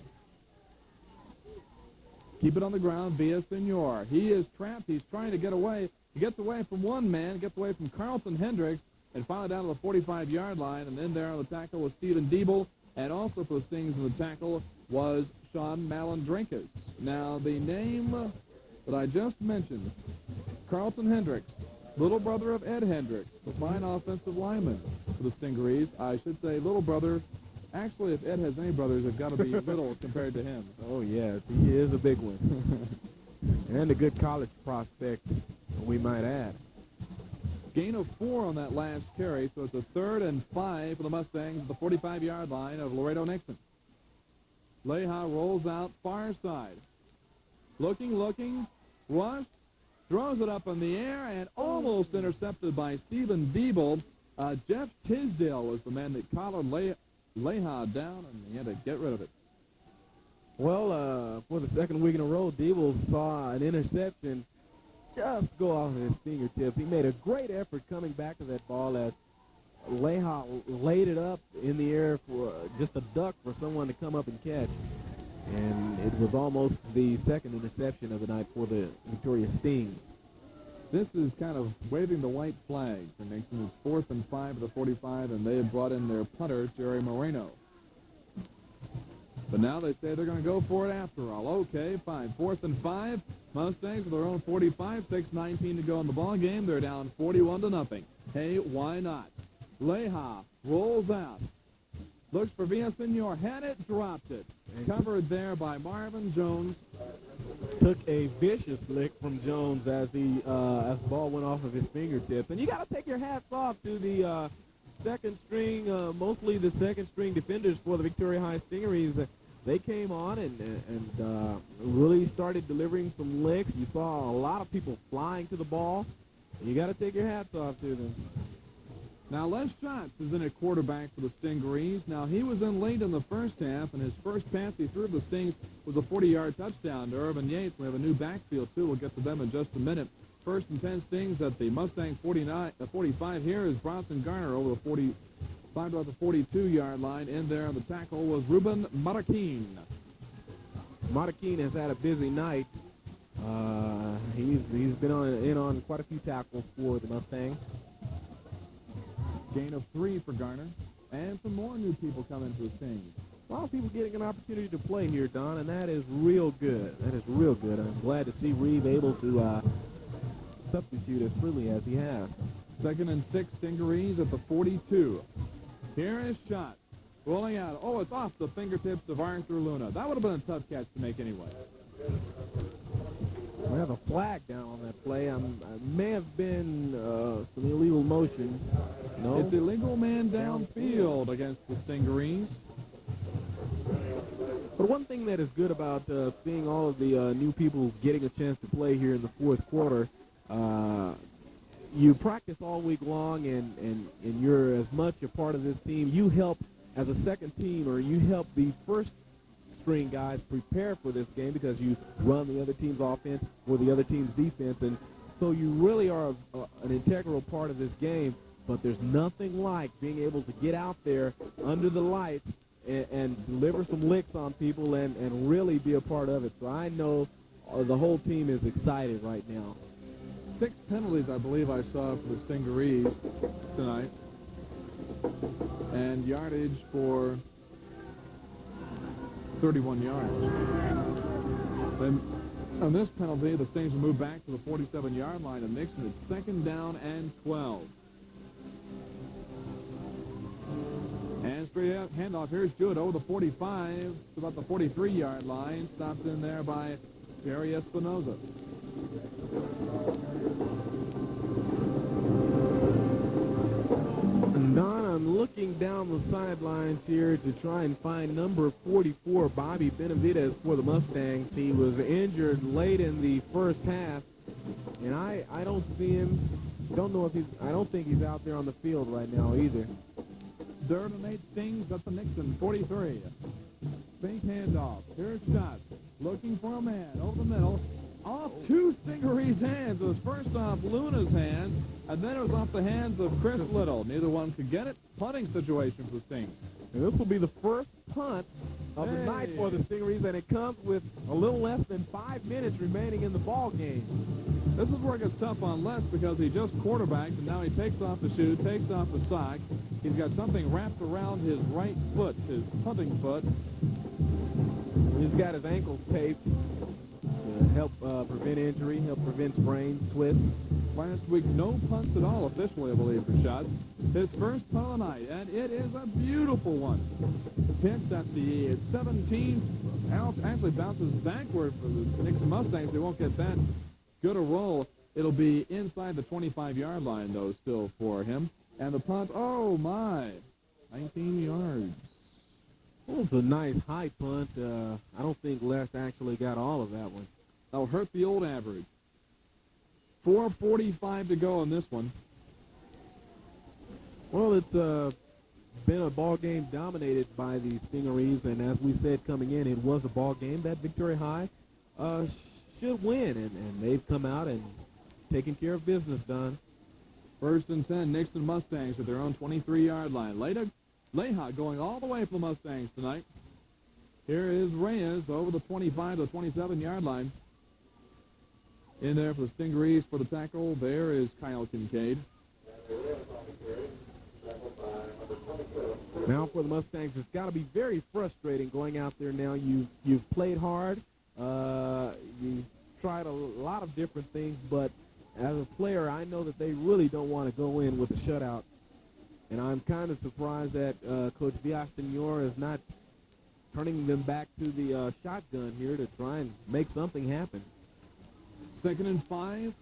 Keep it on the ground, Villasenor. He is trapped. He's trying to get away. He gets away from one man, gets away from Carlton Hendricks, and finally down to the 45-yard line. And then there on the tackle was Stephen Diebel, and also for the Stings in the tackle was Sean Malandrinkas. Now, the name that I just mentioned, Carlton Hendricks, little brother of Ed Hendricks, the fine offensive lineman for the Stingarees. I should say little brother. Actually, if Ed has any brothers, they've got to be little compared to him. Oh, yes, he is a big one. And a good college prospect, we might add. Gain of 4 on that last carry, so it's a 3rd and 5 for the Mustangs at the 45-yard line of Laredo Nixon. Leha rolls out far side. Looking, rush, throws it up in the air, and almost intercepted by Stephen Diebel. Jeff Tisdale was the man that collared Leha down, and he had to get rid of it. Well, for the second week in a row, Diebel saw an interception just go off of his fingertips. He made a great effort coming back to that ball as Leha laid it up in the air for just a duck for someone to come up and catch. And it was almost the second interception of the night for the Victoria Stings. This is kind of waving the white flag for Nixon. It's 4th and 5 at the 45, and they have brought in their punter, Jerry Moreno. But now they say they're going to go for it after all. Okay, fine. 4th and 5. Mustangs with their own 45, 6:19 to go in the ball game. They're down 41-0. Hey, why not? Leha rolls out. Looks for Villasenor. Had it, dropped it. Covered there by Marvin Jones. Took a vicious lick from Jones as the ball went off of his fingertips. And you got to take your hats off to the second string, mostly the second string defenders for the Victoria High Stingarees. They came on and really started delivering some licks. You saw a lot of people flying to the ball. And you got to take your hats off to them. Now, Les Schatz is in at quarterback for the Stingarees. Now, he was in late in the first half, and his first pass he threw to the Stings was a 40-yard touchdown to Irvin Yates. We have a new backfield, too. We'll get to them in just a minute. First and 10 Stings at the Mustang 45. Here is Bronson Garner over the 45 to the 42-yard line. In there on the tackle was Ruben Marroquin. Marroquin has had a busy night. He's been in on quite a few tackles for the Mustangs. Gain of 3 for Garner. And some more new people coming to the Stings. A lot of people getting an opportunity to play here, Don, and that is real good. That is real good. I'm glad to see Reeve able to substitute as freely as he has. Second and 6 Stingarees at the 42. Here is Schatz rolling out. Oh, it's off the fingertips of Arthur Luna. That would have been a tough catch to make anyway. We have a flag down on that play. May have been some illegal motion. No. It's illegal man downfield against the Stingarees. But one thing that is good about seeing all of the new people getting a chance to play here in the fourth quarter, you practice all week long, and you're as much a part of this team. You help as a second team, or you help the first string guys prepare for this game because you run the other team's offense or the other team's defense, and so you really are an integral part of this game. But there's nothing like being able to get out there under the lights and deliver some licks on people and really be a part of it. So I know the whole team is excited right now. 6 penalties, I believe I saw for the Stingarees tonight. And yardage for 31 yards. Then on this penalty, the Stings will move back to the 47-yard line of Nixon. It's second down and 12. And straight out handoff. Here's Jewett over the 45 to about the 43-yard line. Stopped in there by Jerry Espinoza. And Don, I'm looking down the sidelines here to try and find number 44, Bobby Benavidez, for the Mustangs. He was injured late in the first half, and I don't see him. I don't think he's out there on the field right now either. Third and 8 Stings at the Nixon 43. Fake handoff. Here's Schatz looking for a man over the middle. Off 2 Stingarees' hands. It was first off Luna's hand, and then it was off the hands of Chris Little. Neither one could get it. Punting situation for the Stings. And this will be the first punt of the night for the Stingarees, and it comes with a little less than 5 minutes remaining in the ball game. This is where it gets tough on Les because he just quarterbacked, and now he takes off the shoe, takes off the sock. He's got something wrapped around his right foot, his punting foot. He's got his ankles taped to help prevent injury, help prevent sprains, twists. Last week, no punts at all officially, I believe, for Schatz. His first punt of the night, and it is a beautiful one. Pitched at the 17. Actually bounces backward for the Nixon Mustangs. They won't get that good a roll. It'll be inside the 25-yard line, though, still for him. And the punt, oh, my, 19 yards. Well, it's a nice high punt. I don't think Les actually got all of that one. That'll hurt the old average. 4:45 to go on this one. Well, it's been a ball game dominated by the Stingarees, and as we said coming in, it was a ball game that Victoria High should win, and they've come out and taken care of business, Don. First and 10, Nixon Mustangs at their own 23-yard line. Leha going all the way for the Mustangs tonight. Here is Reyes over the 25 to the 27-yard line. In there for the Stingarees for the tackle. There is Kyle Kincaid. Now for the Mustangs, it's got to be very frustrating going out there now. You've played hard. You've tried a lot of different things, but as a player, I know that they really don't want to go in with a shutout. And I'm kind of surprised that Coach Villasenor is not turning them back to the shotgun here to try and make something happen. Second and 5.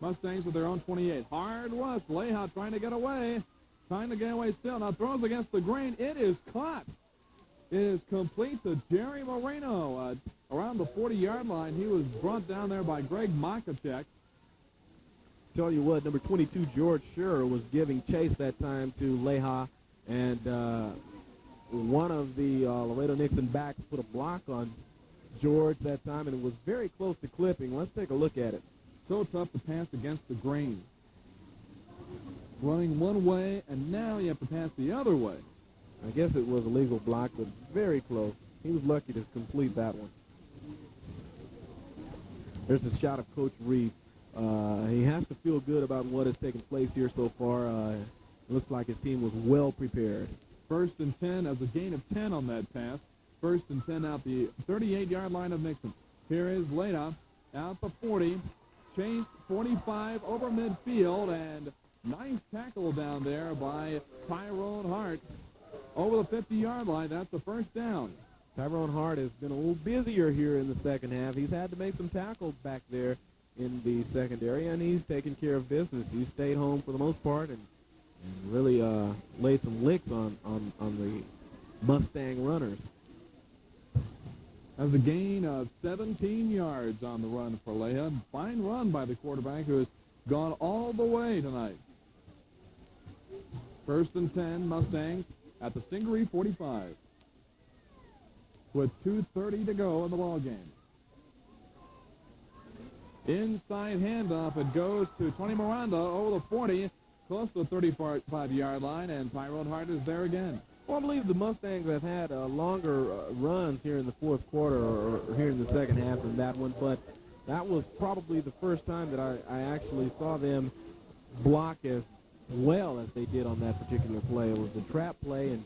Mustangs at their own 28. Hard rush. Leha trying to get away. Trying to get away still. Now throws against the grain. It is caught. It is complete to Jerry Moreno. Around the 40-yard line, he was brought down there by Greg Makachek. Tell you what, number 22, George Schurer, was giving chase that time to Leha, and one of the Laredo Nixon backs put a block on George that time, and it was very close to clipping. Let's take a look at it. So tough to pass against the grain. Running one way, and now you have to pass the other way. I guess it was a legal block, but very close. He was lucky to complete that one. There's a shot of Coach Reed. He has to feel good about what has taken place here so far. It looks like his team was well prepared. 1st and 10 as a gain of 10 on that pass. 1st and 10 out the 38-yard line of Nixon. Here is Leda out the 40. Chased 45 over midfield, and nice tackle down there by Tyrone Hart. Over the 50-yard line, that's the first down. Tyrone Hart has been a little busier here in the second half. He's had to make some tackles back there in the secondary, and he's taken care of business. He stayed home for the most part and really laid some licks on the Mustang runners. Has a gain of 17 yards on the run for Leha. Fine run by the quarterback, who has gone all the way tonight. 1st and 10, Mustangs at the Stingaree 45. With 2:30 to go in the ball game. Inside handoff, it goes to Tony Miranda over the 40, close to the 35-yard line, and Tyrone Hart is there again. Well, I believe the Mustangs have had longer runs here in the fourth quarter or here in the second half than that one, but that was probably the first time that I actually saw them block as well as they did on that particular play. It was a trap play, and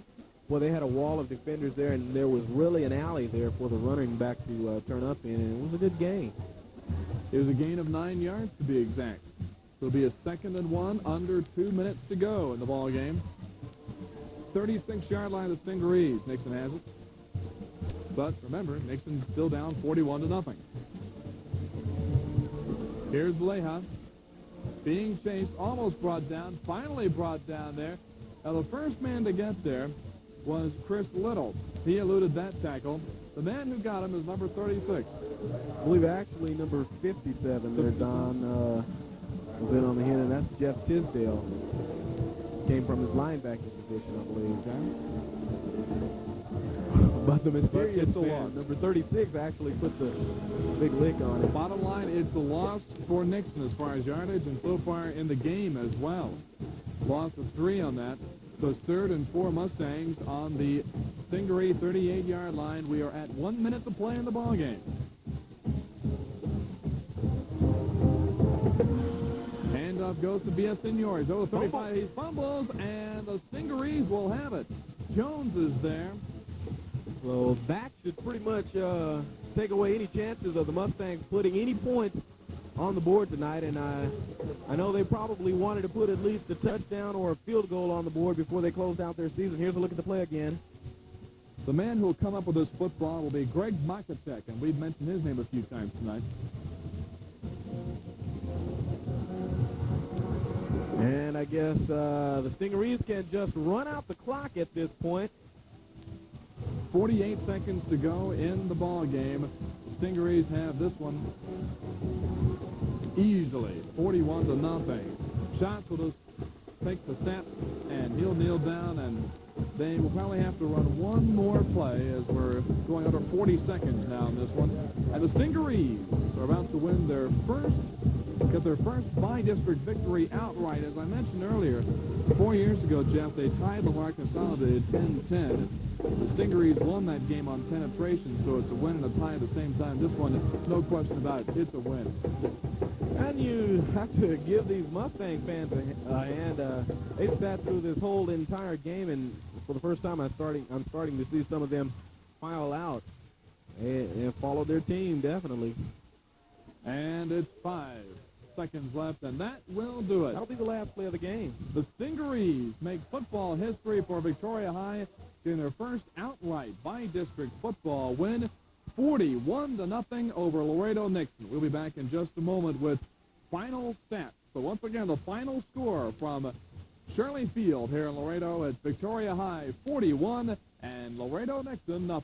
well, they had a wall of defenders there, and there was really an alley there for the running back to turn up in, and it was a good gain. It was a gain of 9 yards to be exact. So it'll be a 2nd and 1, under 2 minutes to go in the ball game. 36-yard line of the Stingarees. Nixon has it. But remember, Nixon's still down 41-0. Here's Leha being chased, almost brought down, finally brought down there. Now the first man to get there was Chris Little. He eluded that tackle. The man who got him is number 36. I believe actually number 57 there, Don, was in on the hit, and that's Jeff Tisdale. Came from his linebacking position, I believe. But the mysterious man, number 36, actually put the big lick on it. Bottom line, it's a loss for Nixon as far as yardage, and so far in the game as well. Loss of 3 on that. So it's 3rd and 4 Mustangs on the Stingaree 38-yard line. We are at 1 minute to play in the ball game. Handoff goes to B.S. Seniors. Over 35, he fumbles, and the Stingarees will have it. Jones is there. Well, that should pretty much take away any chances of the Mustangs putting any points on the board tonight, and I know they probably wanted to put at least a touchdown or a field goal on the board before they closed out their season. Here's a look at the play again. The man who will come up with this football will be Greg Makatek, and we've mentioned his name a few times tonight. And I guess the Stingarees can just run out the clock at this point. 48 seconds to go in the ball game. The Stingarees have this one easily, 41-0. Shots will just take the snap, and he'll kneel down, and they will probably have to run one more play as we're going under 40 seconds now in this one. And the Stingarees are about to win their first, get their first by-district victory outright. As I mentioned earlier, 4 years ago, Jeff, they tied Lamar Consolidated 10-10. The Stingarees won that game on penetration, so it's a win and a tie at the same time. This one, no question about it, it's a win. And you have to give these Mustang fans a hand. They sat through this whole entire game, and for the first time, I'm starting to see some of them file out and follow their team, definitely. And it's 5 seconds left, and that will do it. That'll be the last play of the game. The Stingarees make football history for Victoria High in their first outright by-district football win, 41-0 over Laredo Nixon. We'll be back in just a moment with final stats. So once again, the final score from Shirley Field here in Laredo at Victoria High, 41, and Laredo Nixon, 0.